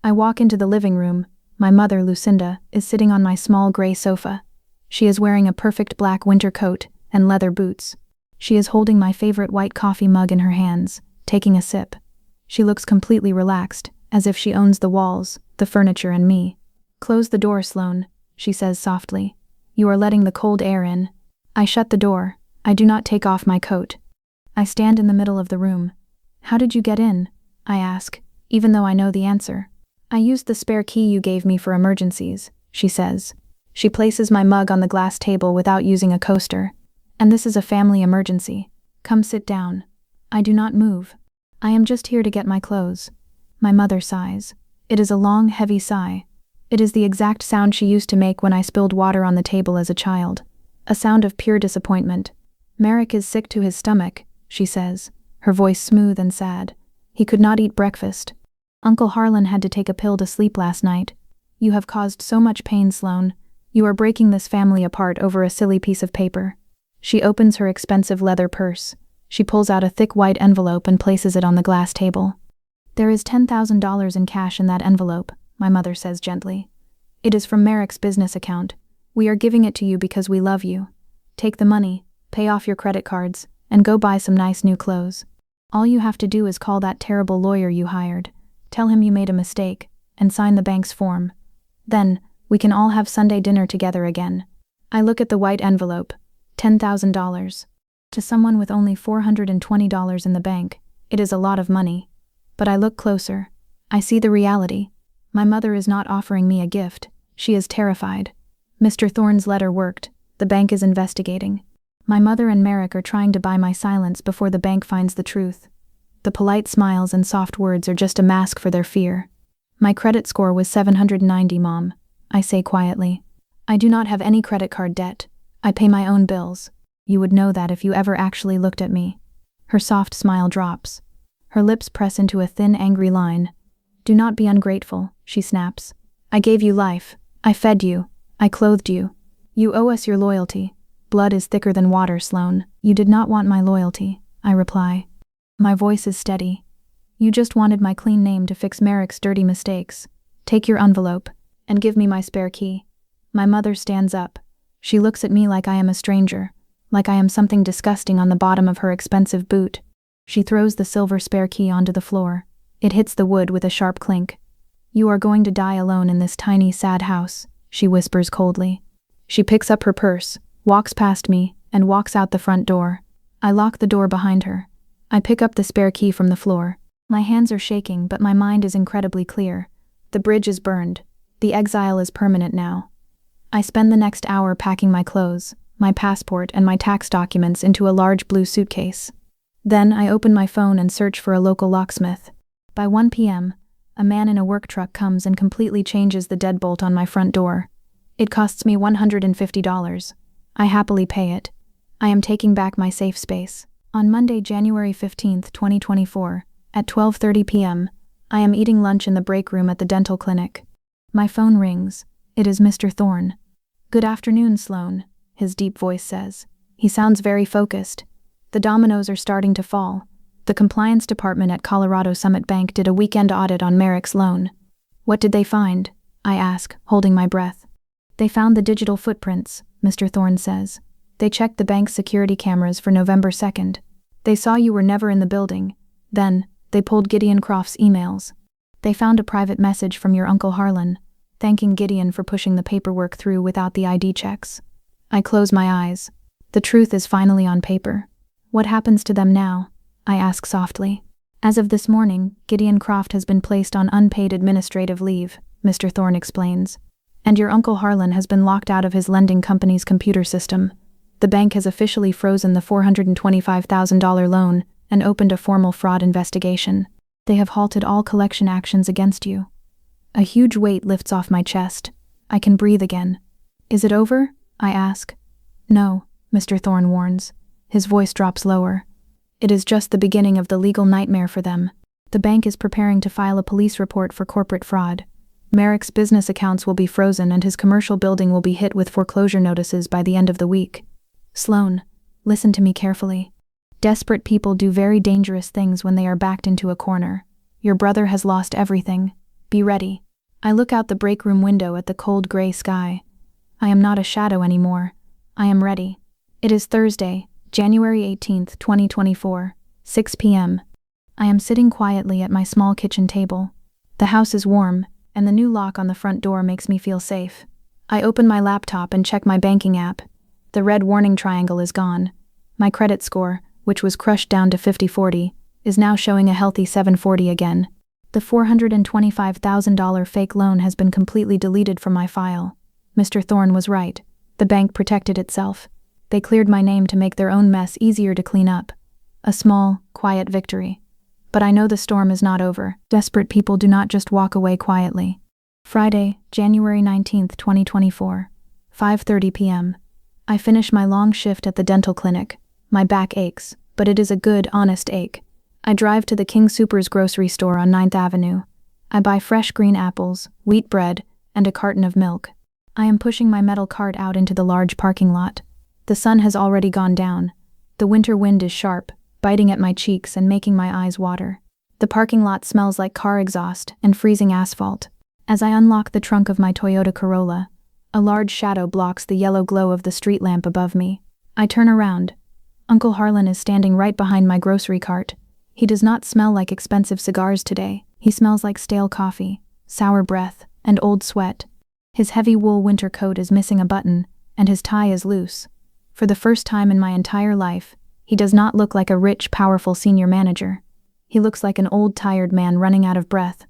I walk into the living room. My mother, Lucinda, is sitting on my small gray sofa. She is wearing a perfect black winter coat and leather boots. She is holding my favorite white coffee mug in her hands, taking a sip. She looks completely relaxed, as if she owns the walls, the furniture, and me. "Close the door, Sloane," she says softly. "You are letting the cold air in." I shut the door. I do not take off my coat. I stand in the middle of the room. "How did you get in?" I ask, even though I know the answer. "I used the spare key you gave me for emergencies," she says. She places my mug on the glass table without using a coaster. "And this is a family emergency. Come sit down." I do not move. "I am just here to get my clothes." My mother sighs. It is a long, heavy sigh. It is the exact sound she used to make when I spilled water on the table as a child. A sound of pure disappointment. "Merrick is sick to his stomach," she says, her voice smooth and sad. "He could not eat breakfast. Uncle Harlan had to take a pill to sleep last night. You have caused so much pain, Sloane. You are breaking this family apart over a silly piece of paper." She opens her expensive leather purse. She pulls out a thick white envelope and places it on the glass table. "There is $10,000 in cash in that envelope," my mother says gently. "It is from Merrick's business account. We are giving it to you because we love you. Take the money, pay off your credit cards, and go buy some nice new clothes. All you have to do is call that terrible lawyer you hired, tell him you made a mistake, and sign the bank's form. Then, we can all have Sunday dinner together again." I look at the white envelope. $10,000. To someone with only $420 in the bank, it is a lot of money. But I look closer. I see the reality. My mother is not offering me a gift. She is terrified. Mr. Thorne's letter worked. The bank is investigating. My mother and Merrick are trying to buy my silence before the bank finds the truth. The polite smiles and soft words are just a mask for their fear. "My credit score was 790, Mom," I say quietly. "I do not have any credit card debt. I pay my own bills. You would know that if you ever actually looked at me." Her soft smile drops. Her lips press into a thin, angry line. "Do not be ungrateful," she snaps. "I gave you life. I fed you. I clothed you. You owe us your loyalty. Blood is thicker than water, Sloane." "You did not want my loyalty," I reply. My voice is steady. "You just wanted my clean name to fix Merrick's dirty mistakes. Take your envelope, and give me my spare key." My mother stands up. She looks at me like I am a stranger, like I am something disgusting on the bottom of her expensive boot. She throws the silver spare key onto the floor. It hits the wood with a sharp clink. "You are going to die alone in this tiny, sad house," she whispers coldly. She picks up her purse, walks past me, and walks out the front door. I lock the door behind her. I pick up the spare key from the floor. My hands are shaking, but my mind is incredibly clear. The bridge is burned. The exile is permanent now. I spend the next hour packing my clothes, my passport, and my tax documents into a large blue suitcase. Then I open my phone and search for a local locksmith. By 1 p.m., a man in a work truck comes and completely changes the deadbolt on my front door. It costs me $150. I happily pay it. I am taking back my safe space. On Monday, January 15th, 2024, at 12:30 p.m., I am eating lunch in the break room at the dental clinic. My phone rings. It is Mr. Thorne. "Good afternoon, Sloan," his deep voice says. He sounds very focused. The dominoes are starting to fall. The compliance department at Colorado Summit Bank did a weekend audit on Merrick's loan. "What did they find?" I ask, holding my breath. "They found the digital footprints," Mr. Thorne says. "They checked the bank's security cameras for November 2nd. They saw you were never in the building. Then, they pulled Gideon Croft's emails. They found a private message from your Uncle Harlan, thanking Gideon for pushing the paperwork through without the ID checks." I close my eyes. The truth is finally on paper. "What happens to them now?" I ask softly. "As of this morning, Gideon Croft has been placed on unpaid administrative leave," Mr. Thorne explains. "And your Uncle Harlan has been locked out of his lending company's computer system. The bank has officially frozen the $425,000 loan and opened a formal fraud investigation. They have halted all collection actions against you." A huge weight lifts off my chest. I can breathe again. "Is it over?" I ask. "No," Mr. Thorne warns. His voice drops lower. "It is just the beginning of the legal nightmare for them. The bank is preparing to file a police report for corporate fraud. Merrick's business accounts will be frozen and his commercial building will be hit with foreclosure notices by the end of the week. Sloan, listen to me carefully. Desperate people do very dangerous things when they are backed into a corner. Your brother has lost everything. Be ready." I look out the break room window at the cold gray sky. I am not a shadow anymore. I am ready. It is Thursday, January 18th, 2024, 6 p.m. I am sitting quietly at my small kitchen table. The house is warm, and the new lock on the front door makes me feel safe. I open my laptop and check my banking app. The red warning triangle is gone. My credit score, which was crushed down to 50/40, is now showing a healthy 740 again. The $425,000 fake loan has been completely deleted from my file. Mr. Thorne was right. The bank protected itself. They cleared my name to make their own mess easier to clean up. A small, quiet victory. But I know the storm is not over. Desperate people do not just walk away quietly. Friday, January 19th, 2024, 5:30 p.m. I finish my long shift at the dental clinic. My back aches, but it is a good, honest ache. I drive to the King Soopers grocery store on 9th Avenue. I buy fresh green apples, wheat bread, and a carton of milk. I am pushing my metal cart out into the large parking lot. The sun has already gone down. The winter wind is sharp, biting at my cheeks and making my eyes water. The parking lot smells like car exhaust and freezing asphalt. As I unlock the trunk of my Toyota Corolla, a large shadow blocks the yellow glow of the street lamp above me. I turn around. Uncle Harlan is standing right behind my grocery cart. He does not smell like expensive cigars today. He smells like stale coffee, sour breath, and old sweat. His heavy wool winter coat is missing a button, and his tie is loose. For the first time in my entire life, he does not look like a rich, powerful senior manager. He looks like an old, tired man running out of breath.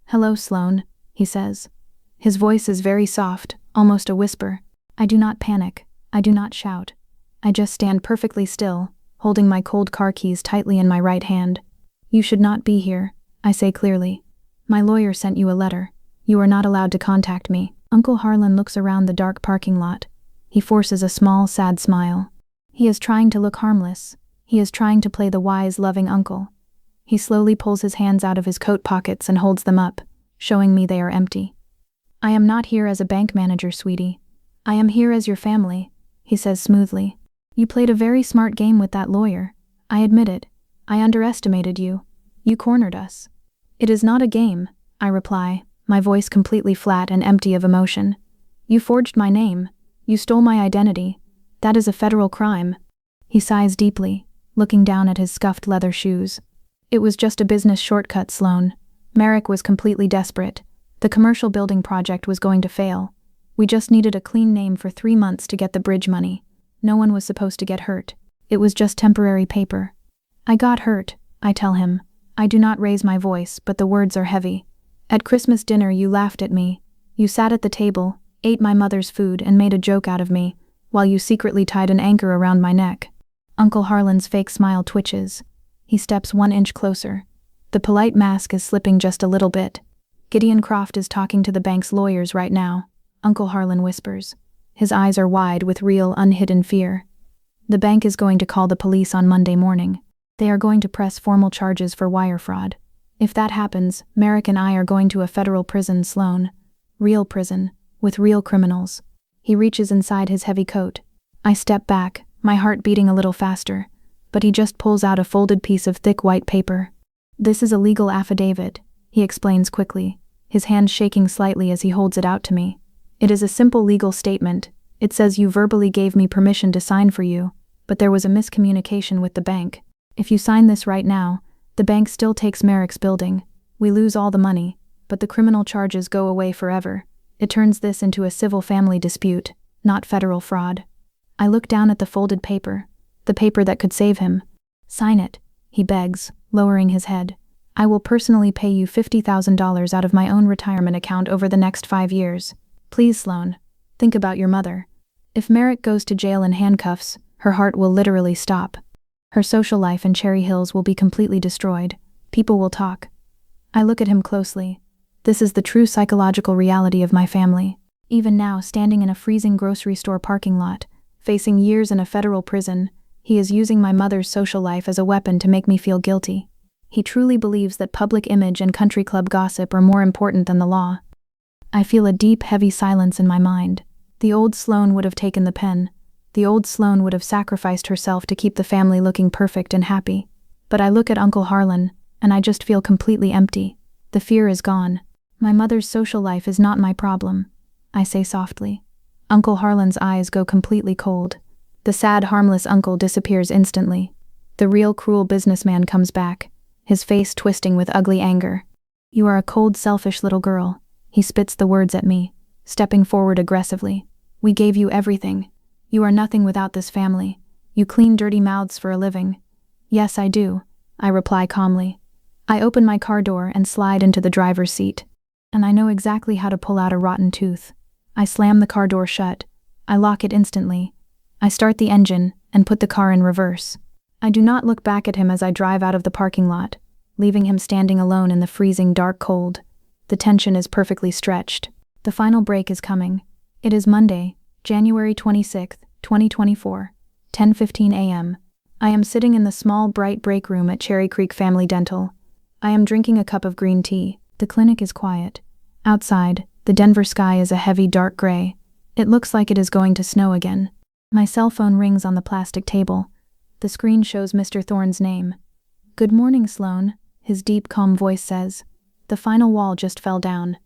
"Hello, Sloan," he says. His voice is very soft, almost a whisper. I do not panic. I do not shout. I just stand perfectly still, holding my cold car keys tightly in my right hand. "You should not be here," I say clearly. "My lawyer sent you a letter. You are not allowed to contact me." Uncle Harlan looks around the dark parking lot. He forces a small, sad smile. He is trying to look harmless. He is trying to play the wise, loving uncle. He slowly pulls his hands out of his coat pockets and holds them up, showing me they are empty. "I am not here as a bank manager, sweetie. I am here as your family," he says smoothly. "You played a very smart game with that lawyer. I admit it. I underestimated you. You cornered us." "It is not a game," I reply, my voice completely flat and empty of emotion. "You forged my name. You stole my identity. That is a federal crime." He sighs deeply, looking down at his scuffed leather shoes. "It was just a business shortcut, Sloan. Merrick was completely desperate. The commercial building project was going to fail. We just needed a clean name for 3 months to get the bridge money. No one was supposed to get hurt. It was just temporary paper." "I got hurt," I tell him. I do not raise my voice, but the words are heavy. "At Christmas dinner you laughed at me. You sat at the table, ate my mother's food, and made a joke out of me, while you secretly tied an anchor around my neck." Uncle Harlan's fake smile twitches. He steps 1 inch closer. The polite mask is slipping just a little bit. "Gideon Croft is talking to the bank's lawyers right now," Uncle Harlan whispers. His eyes are wide with real, unhidden fear. The bank is going to call the police on Monday morning. They are going to press formal charges for wire fraud. If that happens, Merrick and I are going to a federal prison, Sloan. Real prison, with real criminals. He reaches inside his heavy coat. I step back, my heart beating a little faster, but he just pulls out a folded piece of thick white paper. This is a legal affidavit, he explains quickly, his hand shaking slightly as he holds it out to me. It is a simple legal statement. It says you verbally gave me permission to sign for you, but there was a miscommunication with the bank. If you sign this right now, the bank still takes Merrick's building. We lose all the money, but the criminal charges go away forever. It turns this into a civil family dispute, not federal fraud. I look down at the folded paper, the paper that could save him. Sign it, he begs, lowering his head. I will personally pay you $50,000 out of my own retirement account over the next 5 years. Please, Sloan, think about your mother. If Merrick goes to jail in handcuffs, her heart will literally stop. Her social life in Cherry Hills will be completely destroyed. People will talk. I look at him closely. This is the true psychological reality of my family. Even now, standing in a freezing grocery store parking lot, facing years in a federal prison, he is using my mother's social life as a weapon to make me feel guilty. He truly believes that public image and country club gossip are more important than the law. I feel a deep, heavy silence in my mind. The old Sloan would have taken the pen. The old Sloan would have sacrificed herself to keep the family looking perfect and happy. But I look at Uncle Harlan, and I just feel completely empty. The fear is gone. My mother's social life is not my problem, I say softly. Uncle Harlan's eyes go completely cold. The sad, harmless uncle disappears instantly. The real, cruel businessman comes back, his face twisting with ugly anger. You are a cold, selfish little girl. He spits the words at me, stepping forward aggressively. We gave you everything. You are nothing without this family. You clean dirty mouths for a living. Yes, I do, I reply calmly. I open my car door and slide into the driver's seat. And I know exactly how to pull out a rotten tooth. I slam the car door shut. I lock it instantly. I start the engine and put the car in reverse. I do not look back at him as I drive out of the parking lot, leaving him standing alone in the freezing dark cold. The tension is perfectly stretched. The final break is coming. It is Monday, January 26, 2024, 10:15 a.m. I am sitting in the small, bright break room at Cherry Creek Family Dental. I am drinking a cup of green tea. The clinic is quiet. Outside, the Denver sky is a heavy, dark gray. It looks like it is going to snow again. My cell phone rings on the plastic table. The screen shows Mr. Thorne's name. Good morning, Sloan, his deep, calm voice says. The final wall just fell down.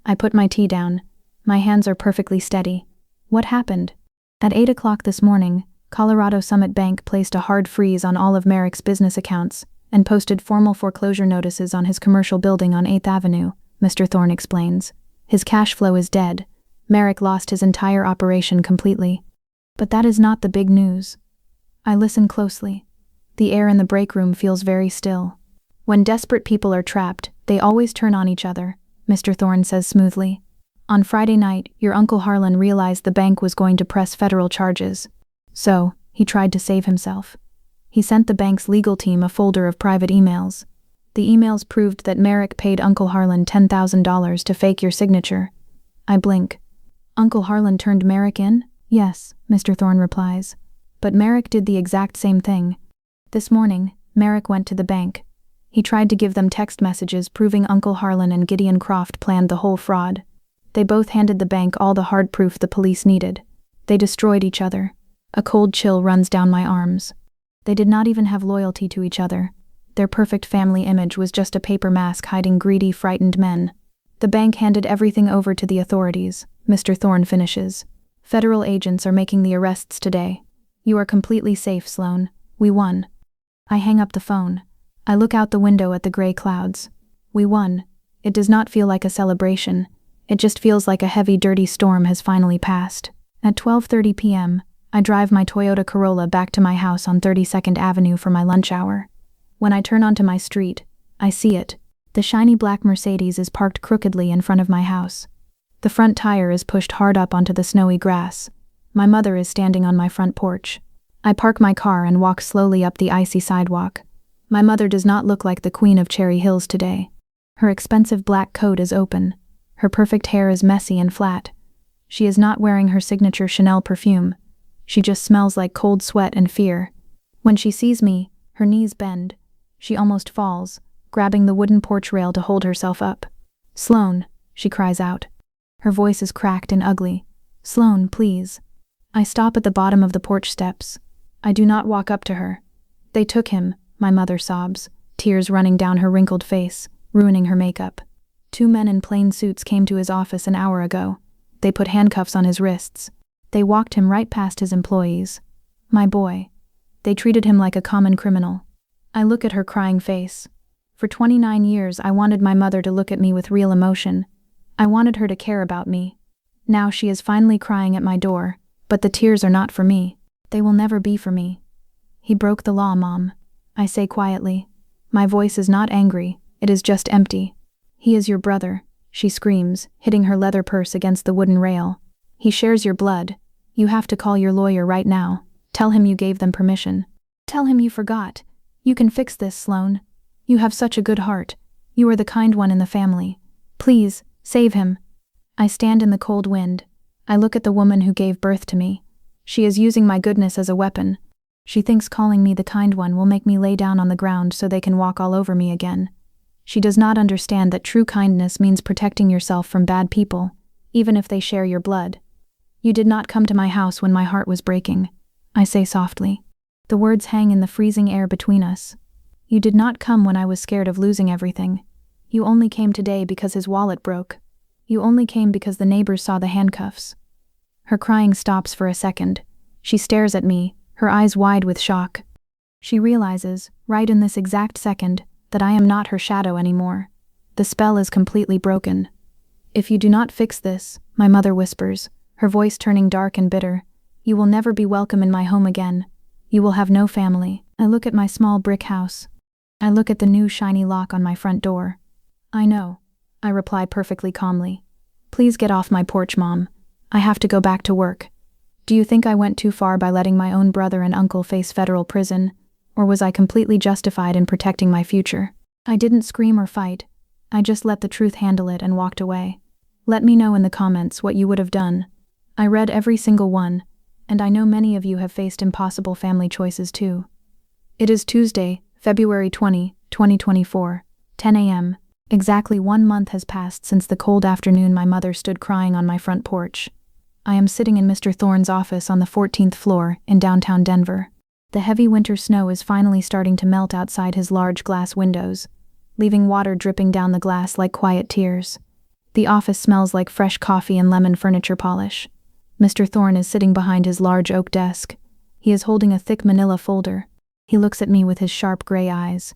I put my tea down. My hands are perfectly steady. What happened? At 8 o'clock this morning, Colorado Summit Bank placed a hard freeze on all of Merrick's business accounts and posted formal foreclosure notices on his commercial building on 8th Avenue, Mr. Thorne explains. His cash flow is dead. Merrick lost his entire operation completely. But that is not the big news. I listen closely. The air in the break room feels very still. When desperate people are trapped, they always turn on each other, Mr. Thorne says smoothly. On Friday night, your Uncle Harlan realized the bank was going to press federal charges. So, he tried to save himself. He sent the bank's legal team a folder of private emails. The emails proved that Merrick paid Uncle Harlan $10,000 to fake your signature. I blink. Uncle Harlan turned Merrick in? Yes, Mr. Thorne replies. But Merrick did the exact same thing. This morning, Merrick went to the bank. He tried to give them text messages proving Uncle Harlan and Gideon Croft planned the whole fraud. They both handed the bank all the hard proof the police needed. They destroyed each other. A cold chill runs down my arms. They did not even have loyalty to each other. Their perfect family image was just a paper mask hiding greedy, frightened men. The bank handed everything over to the authorities, Mr. Thorne finishes. Federal agents are making the arrests today. You are completely safe, Sloan. We won. I hang up the phone. I look out the window at the gray clouds. We won. It does not feel like a celebration. It just feels like a heavy, dirty storm has finally passed. At 12:30 p.m., I drive my Toyota Corolla back to my house on 32nd Avenue for my lunch hour. When I turn onto my street, I see it. The shiny black Mercedes is parked crookedly in front of my house. The front tire is pushed hard up onto the snowy grass. My mother is standing on my front porch. I park my car and walk slowly up the icy sidewalk. My mother does not look like the queen of Cherry Hills today. Her expensive black coat is open. Her perfect hair is messy and flat. She is not wearing her signature Chanel perfume. She just smells like cold sweat and fear. When she sees me, her knees bend. She almost falls, grabbing the wooden porch rail to hold herself up. "Sloan," she cries out. Her voice is cracked and ugly. "Sloan, please." I stop at the bottom of the porch steps. I do not walk up to her. "They took him," my mother sobs, tears running down her wrinkled face, ruining her makeup. "Two men in plain suits came to his office an hour ago. They put handcuffs on his wrists. They walked him right past his employees. My boy. They treated him like a common criminal." I look at her crying face. For 29 years I wanted my mother to look at me with real emotion. I wanted her to care about me. Now she is finally crying at my door, but the tears are not for me. They will never be for me. "He broke the law, Mom," I say quietly. My voice is not angry, it is just empty. "He is your brother," she screams, hitting her leather purse against the wooden rail. "He shares your blood. You have to call your lawyer right now. Tell him you gave them permission. Tell him you forgot. You can fix this, Sloan. You have such a good heart. You are the kind one in the family. Please, save him." I stand in the cold wind. I look at the woman who gave birth to me. She is using my goodness as a weapon. She thinks calling me the kind one will make me lay down on the ground so they can walk all over me again. She does not understand that true kindness means protecting yourself from bad people, even if they share your blood. "You did not come to my house when my heart was breaking," I say softly. The words hang in the freezing air between us. "You did not come when I was scared of losing everything. You only came today because his wallet broke. You only came because the neighbors saw the handcuffs." Her crying stops for a second. She stares at me, her eyes wide with shock. She realizes, right in this exact second, that I am not her shadow anymore. The spell is completely broken. "If you do not fix this," my mother whispers, her voice turning dark and bitter, "you will never be welcome in my home again. You will have no family." I look at my small brick house. I look at the new shiny lock on my front door. "I know," I reply perfectly calmly. "Please get off my porch, Mom. I have to go back to work." Do you think I went too far by letting my own brother and uncle face federal prison, or was I completely justified in protecting my future? I didn't scream or fight. I just let the truth handle it and walked away. Let me know in the comments what you would have done. I read every single one, and I know many of you have faced impossible family choices too. It is Tuesday, February 20, 2024, 10 a.m. Exactly 1 month has passed since the cold afternoon my mother stood crying on my front porch. I am sitting in Mr. Thorne's office on the 14th floor in downtown Denver. The heavy winter snow is finally starting to melt outside his large glass windows, leaving water dripping down the glass like quiet tears. The office smells like fresh coffee and lemon furniture polish. Mr. Thorne is sitting behind his large oak desk. He is holding a thick manila folder. He looks at me with his sharp gray eyes.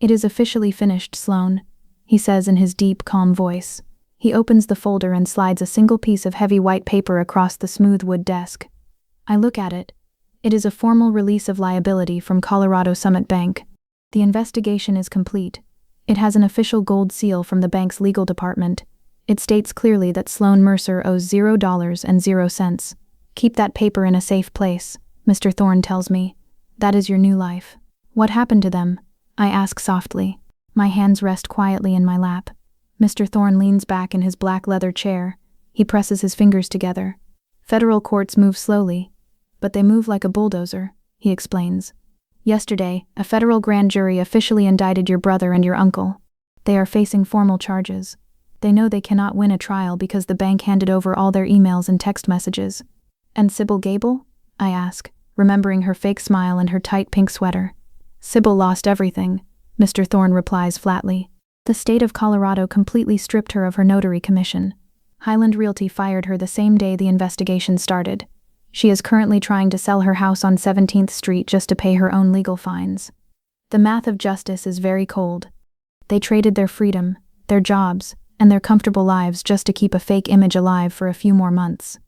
"It is officially finished, Sloan," he says in his deep, calm voice. He opens the folder and slides a single piece of heavy white paper across the smooth wood desk. I look at it. It is a formal release of liability from Colorado Summit Bank. The investigation is complete. It has an official gold seal from the bank's legal department. It states clearly that Sloan Mercer owes $0.00. "Keep that paper in a safe place," Mr. Thorne tells me. "That is your new life." "What happened to them?" I ask softly. My hands rest quietly in my lap. Mr. Thorne leans back in his black leather chair. He presses his fingers together. "Federal courts move slowly, but they move like a bulldozer," he explains. "Yesterday, a federal grand jury officially indicted your brother and your uncle. They are facing formal charges. They know they cannot win a trial because the bank handed over all their emails and text messages." "And Sybil Gable?" I ask, remembering her fake smile and her tight pink sweater. "Sybil lost everything," Mr. Thorne replies flatly. "The state of Colorado completely stripped her of her notary commission. Highland Realty fired her the same day the investigation started. She is currently trying to sell her house on 17th Street just to pay her own legal fines. The math of justice is very cold. They traded their freedom, their jobs, and their comfortable lives just to keep a fake image alive for a few more months."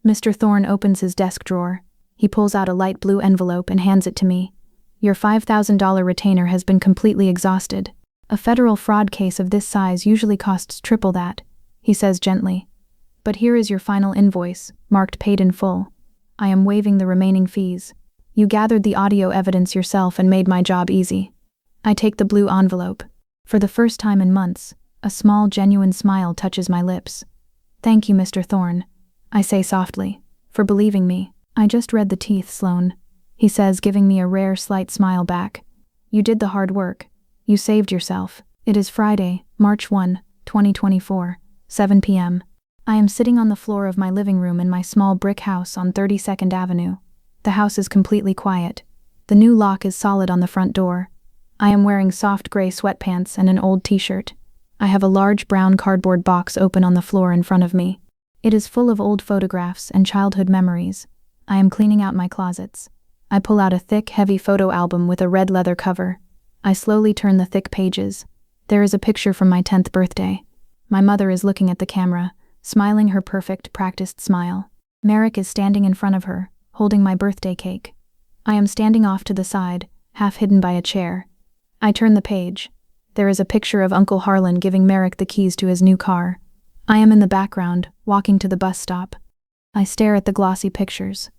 Mr. Thorne opens his desk drawer. He pulls out a light blue envelope and hands it to me. "Your $5,000 retainer has been completely exhausted. A federal fraud case of this size usually costs triple that," he says gently. "But here is your final invoice, marked paid in full. I am waiving the remaining fees. You gathered the audio evidence yourself and made my job easy." I take the blue envelope. For the first time in months, a small, genuine smile touches my lips. "Thank you, Mr. Thorne." I say softly, for believing me. I just read the teeth, Sloane, he says, giving me a rare slight smile back. You did the hard work. You saved yourself. It is Friday, March 1, 2024, 7 p.m. I am sitting on the floor of my living room in my small brick house on 32nd Avenue. The house is completely quiet. The new lock is solid on the front door. I am wearing soft gray sweatpants and an old t-shirt. I have a large brown cardboard box open on the floor in front of me. It is full of old photographs and childhood memories. I am cleaning out my closets. I pull out a thick, heavy photo album with a red leather cover. I slowly turn the thick pages. There is a picture from my 10th birthday. My mother is looking at the camera, smiling her perfect, practiced smile. Merrick is standing in front of her, holding my birthday cake. I am standing off to the side, half hidden by a chair. I turn the page. There is a picture of Uncle Harlan giving Merrick the keys to his new car. I am in the background, walking to the bus stop. I stare at the glossy pictures.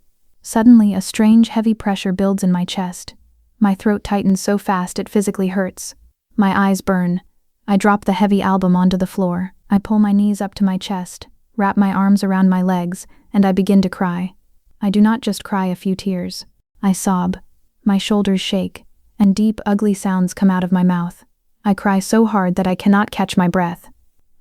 Suddenly, a strange, heavy pressure builds in my chest. My throat tightens so fast it physically hurts. My eyes burn. I drop the heavy album onto the floor. I pull my knees up to my chest, wrap my arms around my legs, and I begin to cry. I do not just cry a few tears. I sob. My shoulders shake, and deep, ugly sounds come out of my mouth. I cry so hard that I cannot catch my breath.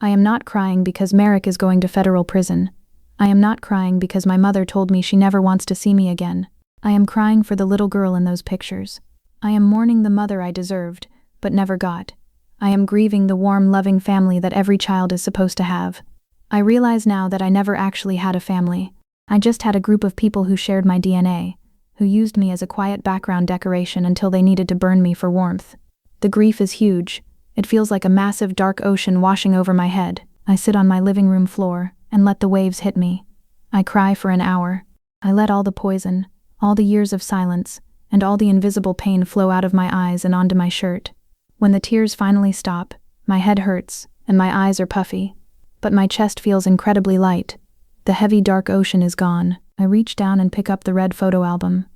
I am not crying because Merrick is going to federal prison. I am not crying because my mother told me she never wants to see me again. I am crying for the little girl in those pictures. I am mourning the mother I deserved, but never got. I am grieving the warm, loving family that every child is supposed to have. I realize now that I never actually had a family. I just had a group of people who shared my DNA, who used me as a quiet background decoration until they needed to burn me for warmth. The grief is huge. It feels like a massive dark ocean washing over my head. I sit on my living room floor and let the waves hit me. I cry for an hour. I let all the poison, all the years of silence, and all the invisible pain flow out of my eyes and onto my shirt. When the tears finally stop, my head hurts and my eyes are puffy, but my chest feels incredibly light. The heavy dark ocean is gone. I reach down and pick up the red photo album.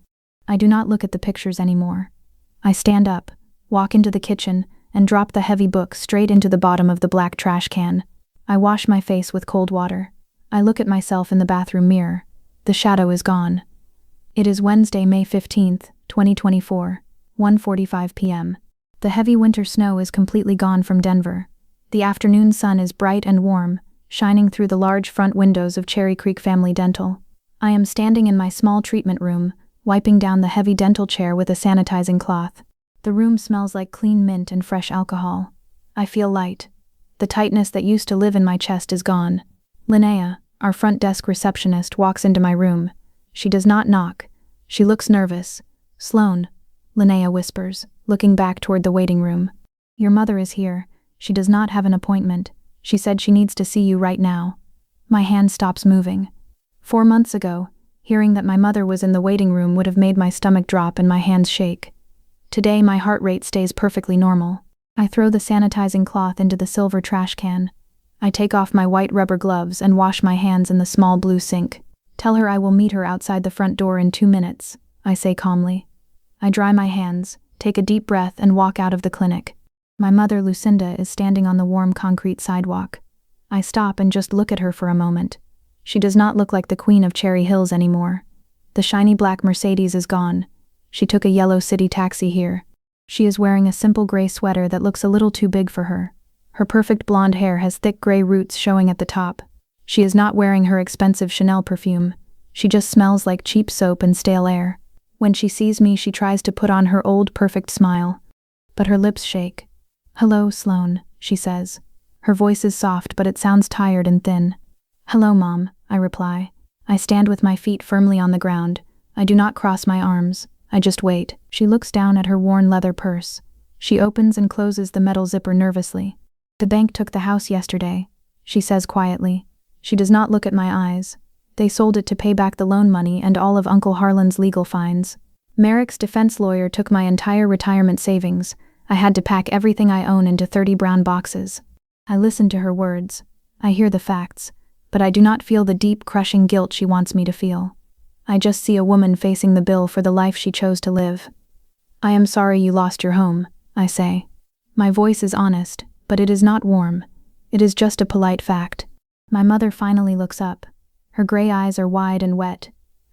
I do not look at the pictures anymore. I stand up, walk into the kitchen, and drop the heavy book straight into the bottom of the black trash can. I wash my face with cold water. I look at myself in the bathroom mirror. The shadow is gone. It is Wednesday, May 15th, 2024, 1:45 p.m. The heavy winter snow is completely gone from Denver. The afternoon sun is bright and warm, shining through the large front windows of Cherry Creek Family Dental. I am standing in my small treatment room, wiping down the heavy dental chair with a sanitizing cloth. The room smells like clean mint and fresh alcohol. I feel light. The tightness that used to live in my chest is gone. Linnea, our front desk receptionist, walks into my room. She does not knock. She looks nervous. "Sloane," Linnea whispers, looking back toward the waiting room. "Your mother is here. She does not have an appointment. She said she needs to see you right now." My hand stops moving. 4 months ago, hearing that my mother was in the waiting room would have made my stomach drop and my hands shake. Today, my heart rate stays perfectly normal. I throw the sanitizing cloth into the silver trash can. I take off my white rubber gloves and wash my hands in the small blue sink. "Tell her I will meet her outside the front door in 2 minutes," I say calmly. I dry my hands, take a deep breath, and walk out of the clinic. My mother, Lucinda, is standing on the warm concrete sidewalk. I stop and just look at her for a moment. She does not look like the queen of Cherry Hills anymore. The shiny black Mercedes is gone. She took a yellow city taxi here. She is wearing a simple gray sweater that looks a little too big for her. Her perfect blonde hair has thick gray roots showing at the top. She is not wearing her expensive Chanel perfume. She just smells like cheap soap and stale air. When she sees me, she tries to put on her old perfect smile, but her lips shake. "Hello, Sloane," she says. Her voice is soft, but it sounds tired and thin. "Hello, Mom," I reply. I stand with my feet firmly on the ground. I do not cross my arms. I just wait. She looks down at her worn leather purse. She opens and closes the metal zipper nervously. "The bank took the house yesterday," she says quietly. She does not look at my eyes. "They sold it to pay back the loan money and all of Uncle Harlan's legal fines. Merrick's defense lawyer took my entire retirement savings. I had to pack everything I own into 30 brown boxes." I listen to her words. I hear the facts, but I do not feel the deep, crushing guilt she wants me to feel. I just see a woman facing the bill for the life she chose to live. "I am sorry you lost your home," I say. My voice is honest, but it is not warm. It is just a polite fact. My mother finally looks up. Her gray eyes are wide and wet.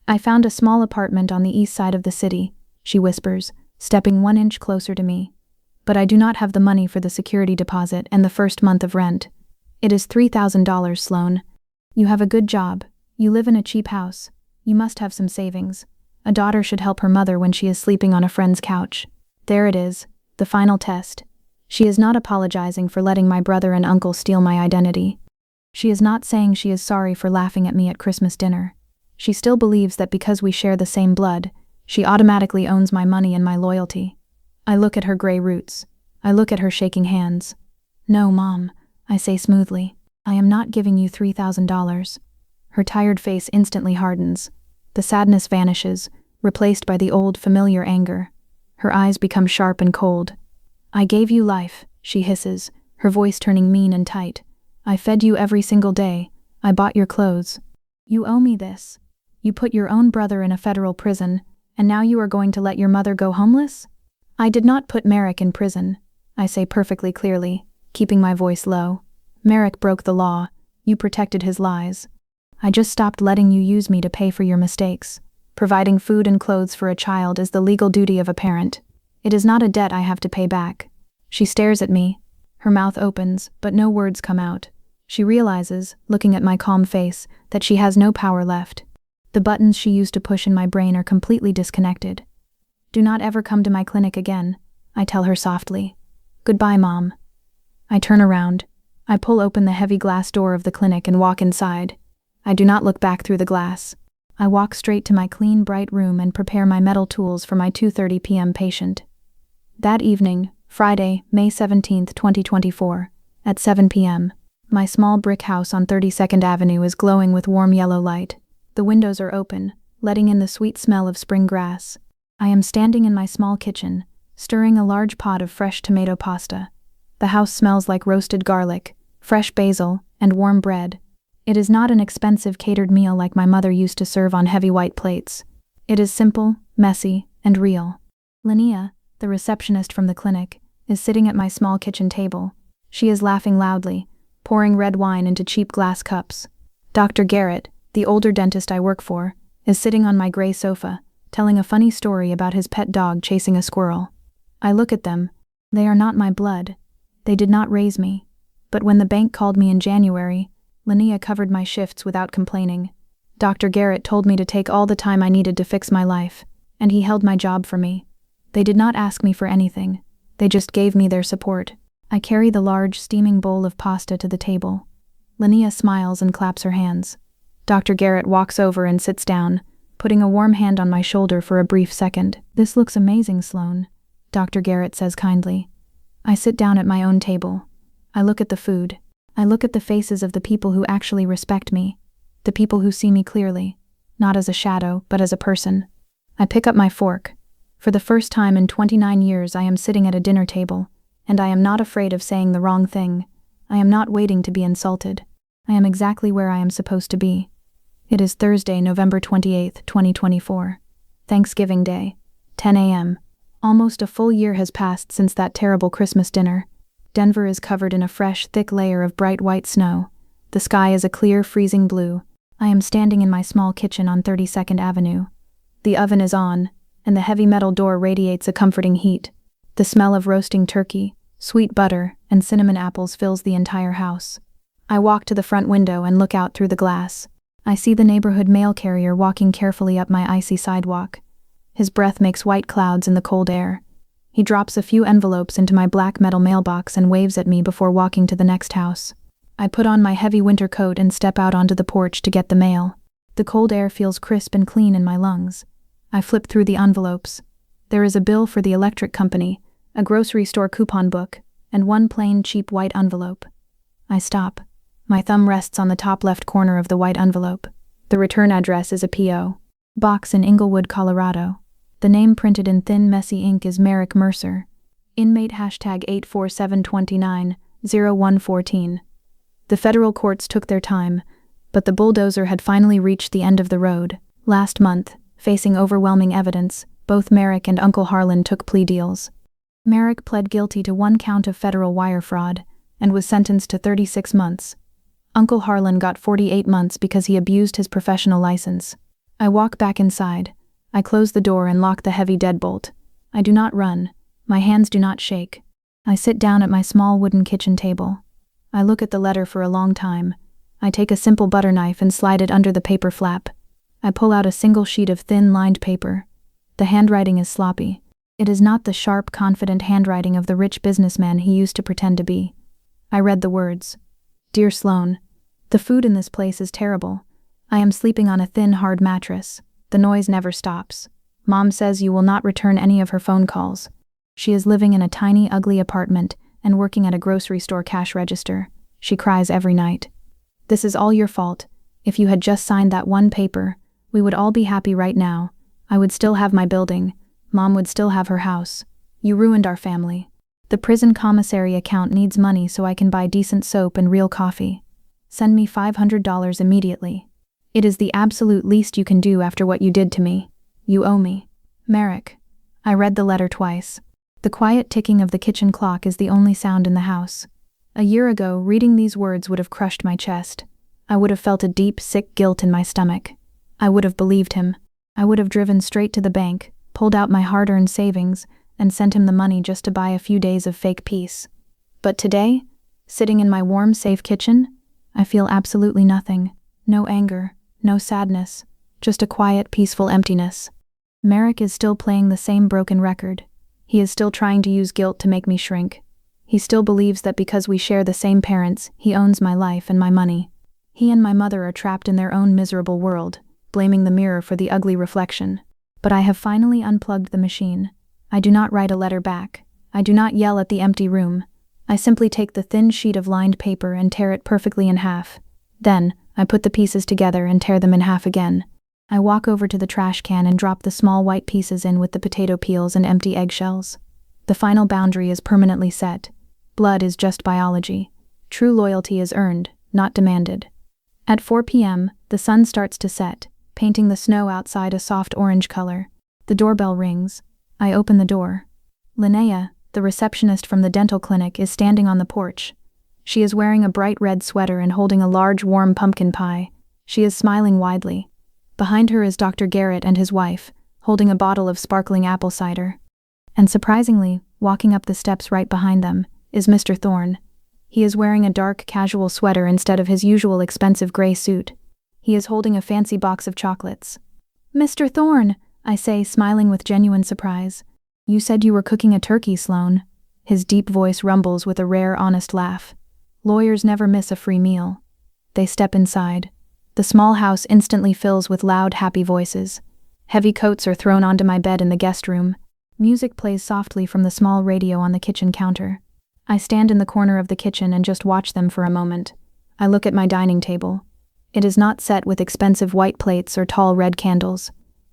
"I found a small apartment on the east side of the city," she whispers, stepping 1 inch closer to me. "But I do not have the money for the security deposit and the first month of rent. It is $3,000, Sloane. You have a good job. You live in a cheap house. You must have some savings. A daughter should help her mother when she is sleeping on a friend's couch." There it is, the final test. She is not apologizing for letting my brother and uncle steal my identity. She is not saying she is sorry for laughing at me at Christmas dinner. She still believes that because we share the same blood, she automatically owns my money and my loyalty. I look at her gray roots. I look at her shaking hands. "No, Mom," I say smoothly. "I am not giving you $3,000. Her tired face instantly hardens. The sadness vanishes, replaced by the old, familiar anger. Her eyes become sharp and cold. "I gave you life," she hisses, her voice turning mean and tight. "I fed you every single day. I bought your clothes. You owe me this. You put your own brother in a federal prison, and now you are going to let your mother go homeless?" "I did not put Merrick in prison," I say perfectly clearly, keeping my voice low. "Merrick broke the law. You protected his lies. I just stopped letting you use me to pay for your mistakes. Providing food and clothes for a child is the legal duty of a parent. It is not a debt I have to pay back." She stares at me. Her mouth opens, but no words come out. She realizes, looking at my calm face, that she has no power left. The buttons she used to push in my brain are completely disconnected. "Do not ever come to my clinic again," I tell her softly. "Goodbye, Mom." I turn around. I pull open the heavy glass door of the clinic and walk inside. I do not look back through the glass. I walk straight to my clean, bright room and prepare my metal tools for my 2:30 p.m. patient. That evening, Friday, May 17, 2024, at 7 p.m., my small brick house on 32nd Avenue is glowing with warm yellow light. The windows are open, letting in the sweet smell of spring grass. I am standing in my small kitchen, stirring a large pot of fresh tomato pasta. The house smells like roasted garlic, fresh basil, and warm bread. It is not an expensive catered meal like my mother used to serve on heavy white plates. It is simple, messy, and real. Linnea, the receptionist from the clinic, is sitting at my small kitchen table. She is laughing loudly, pouring red wine into cheap glass cups. Dr. Garrett, the older dentist I work for, is sitting on my gray sofa, telling a funny story about his pet dog chasing a squirrel. I look at them. They are not my blood. They did not raise me. But when the bank called me in January, Linnea covered my shifts without complaining. Dr. Garrett told me to take all the time I needed to fix my life, and he held my job for me. They did not ask me for anything. They just gave me their support. I carry the large, steaming bowl of pasta to the table. Linnea smiles and claps her hands. Dr. Garrett walks over and sits down, putting a warm hand on my shoulder for a brief second. "This looks amazing, Sloane," Dr. Garrett says kindly. I sit down at my own table. I look at the food. I look at the faces of the people who actually respect me, the people who see me clearly, not as a shadow, but as a person. I pick up my fork. For the first time in 29 years I am sitting at a dinner table, and I am not afraid of saying the wrong thing. I am not waiting to be insulted. I am exactly where I am supposed to be. It is Thursday, November 28, 2024. Thanksgiving Day, 10 a.m. Almost a full year has passed since that terrible Christmas dinner. Denver is covered in a fresh, thick layer of bright white snow. The sky is a clear, freezing blue. I am standing in my small kitchen on 32nd Avenue. The oven is on, and the heavy metal door radiates a comforting heat. The smell of roasting turkey, sweet butter, and cinnamon apples fills the entire house. I walk to the front window and look out through the glass. I see the neighborhood mail carrier walking carefully up my icy sidewalk. His breath makes white clouds in the cold air. He drops a few envelopes into my black metal mailbox and waves at me before walking to the next house. I put on my heavy winter coat and step out onto the porch to get the mail. The cold air feels crisp and clean in my lungs. I flip through the envelopes. There is a bill for the electric company, a grocery store coupon book, and one plain, cheap white envelope. I stop. My thumb rests on the top left corner of the white envelope. The return address is a P.O. box in Inglewood, Colorado. The name printed in thin, messy ink is Merrick Mercer. Inmate #84729-0114. The federal courts took their time, but the bulldozer had finally reached the end of the road. Last month, facing overwhelming evidence, both Merrick and Uncle Harlan took plea deals. Merrick pled guilty to 1 count of federal wire fraud and was sentenced to 36 months. Uncle Harlan got 48 months because he abused his professional license. I walk back inside. I close the door and lock the heavy deadbolt. I do not run. My hands do not shake. I sit down at my small wooden kitchen table. I look at the letter for a long time. I take a simple butter knife and slide it under the paper flap. I pull out a single sheet of thin, lined paper. The handwriting is sloppy. It is not the sharp, confident handwriting of the rich businessman he used to pretend to be. I read the words. Dear Sloan, the food in this place is terrible. I am sleeping on a thin, hard mattress. The noise never stops. Mom says you will not return any of her phone calls. She is living in a tiny, ugly apartment and working at a grocery store cash register. She cries every night. This is all your fault. If you had just signed that one paper, we would all be happy right now. I would still have my building. Mom would still have her house. You ruined our family. The prison commissary account needs money so I can buy decent soap and real coffee. Send me $500 immediately. It is the absolute least you can do after what you did to me. You owe me. Merrick. I read the letter twice. The quiet ticking of the kitchen clock is the only sound in the house. A year ago, reading these words would have crushed my chest. I would have felt a deep, sick guilt in my stomach. I would have believed him. I would have driven straight to the bank, pulled out my hard-earned savings, and sent him the money just to buy a few days of fake peace. But today, sitting in my warm, safe kitchen, I feel absolutely nothing. No anger, no sadness, just a quiet, peaceful emptiness. Merrick is still playing the same broken record. He is still trying to use guilt to make me shrink. He still believes that because we share the same parents, he owns my life and my money. He and my mother are trapped in their own miserable world, blaming the mirror for the ugly reflection. But I have finally unplugged the machine. I do not write a letter back. I do not yell at the empty room. I simply take the thin sheet of lined paper and tear it perfectly in half. Then, I put the pieces together and tear them in half again. I walk over to the trash can and drop the small white pieces in with the potato peels and empty eggshells. The final boundary is permanently set. Blood is just biology. True loyalty is earned, not demanded. At 4 p.m., the sun starts to set, painting the snow outside a soft orange color. The doorbell rings. I open the door. Linnea, the receptionist from the dental clinic, is standing on the porch. She is wearing a bright red sweater and holding a large warm pumpkin pie. She is smiling widely. Behind her is Dr. Garrett and his wife, holding a bottle of sparkling apple cider. And surprisingly, walking up the steps right behind them, is Mr. Thorne. He is wearing a dark, casual sweater instead of his usual expensive gray suit. He is holding a fancy box of chocolates. Mr. Thorne, I say, smiling with genuine surprise. You said you were cooking a turkey, Sloan. His deep voice rumbles with a rare, honest laugh. Lawyers never miss a free meal. They step inside. The small house instantly fills with loud, happy voices. Heavy coats are thrown onto my bed in the guest room. Music plays softly from the small radio on the kitchen counter. I stand in the corner of the kitchen and just watch them for a moment. I look at my dining table. It is not set with expensive white plates or tall red candles.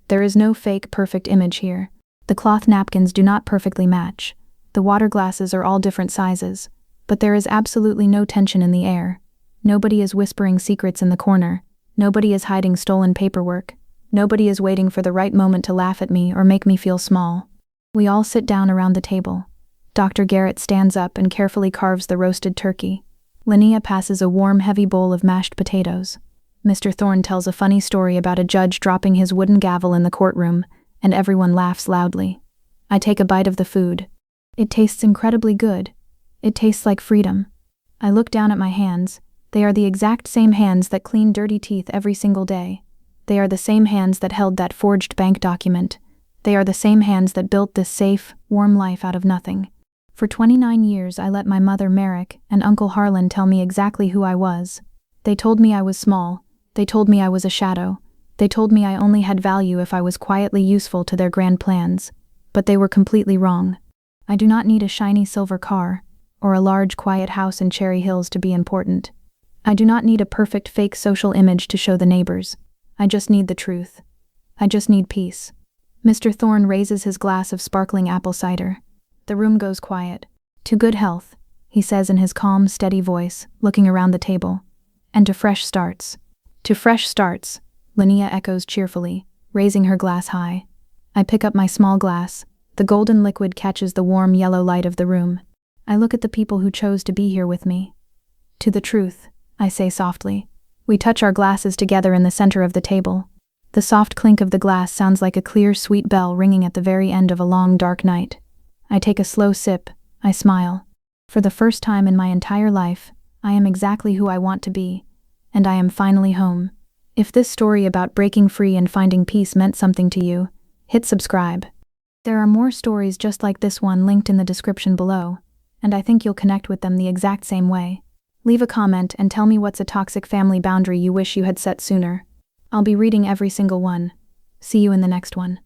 There is no fake, perfect image here. The cloth napkins do not perfectly match. The water glasses are all different sizes. But there is absolutely no tension in the air. Nobody is whispering secrets in the corner. Nobody is hiding stolen paperwork. Nobody is waiting for the right moment to laugh at me or make me feel small. We all sit down around the table. Dr. Garrett stands up and carefully carves the roasted turkey. Linnea passes a warm, heavy bowl of mashed potatoes. Mr. Thorne tells a funny story about a judge dropping his wooden gavel in the courtroom, and everyone laughs loudly. I take a bite of the food. It tastes incredibly good. It tastes like freedom. I look down at my hands. They are the exact same hands that clean dirty teeth every single day. They are the same hands that held that forged bank document. They are the same hands that built this safe, warm life out of nothing. For 29 years I let my mother Merrick and Uncle Harlan tell me exactly who I was. They told me I was small. They told me I was a shadow. They told me I only had value if I was quietly useful to their grand plans. But they were completely wrong. I do not need a shiny silver car, or a large quiet house in Cherry Hills to be important. I do not need a perfect fake social image to show the neighbors. I just need the truth. I just need peace. Mr. Thorne raises his glass of sparkling apple cider. The room goes quiet. To good health, he says in his calm, steady voice, looking around the table. And to fresh starts. To fresh starts, Linnea echoes cheerfully, raising her glass high. I pick up my small glass. The golden liquid catches the warm yellow light of the room. I look at the people who chose to be here with me. To the truth. I say softly. We touch our glasses together in the center of the table. The soft clink of the glass sounds like a clear, sweet bell ringing at the very end of a long, dark night. I take a slow sip. I smile. For the first time in my entire life, I am exactly who I want to be, and I am finally home. If this story about breaking free and finding peace meant something to you, hit subscribe. There are more stories just like this one linked in the description below, and I think you'll connect with them the exact same way. Leave a comment and tell me what's a toxic family boundary you wish you had set sooner. I'll be reading every single one. See you in the next one.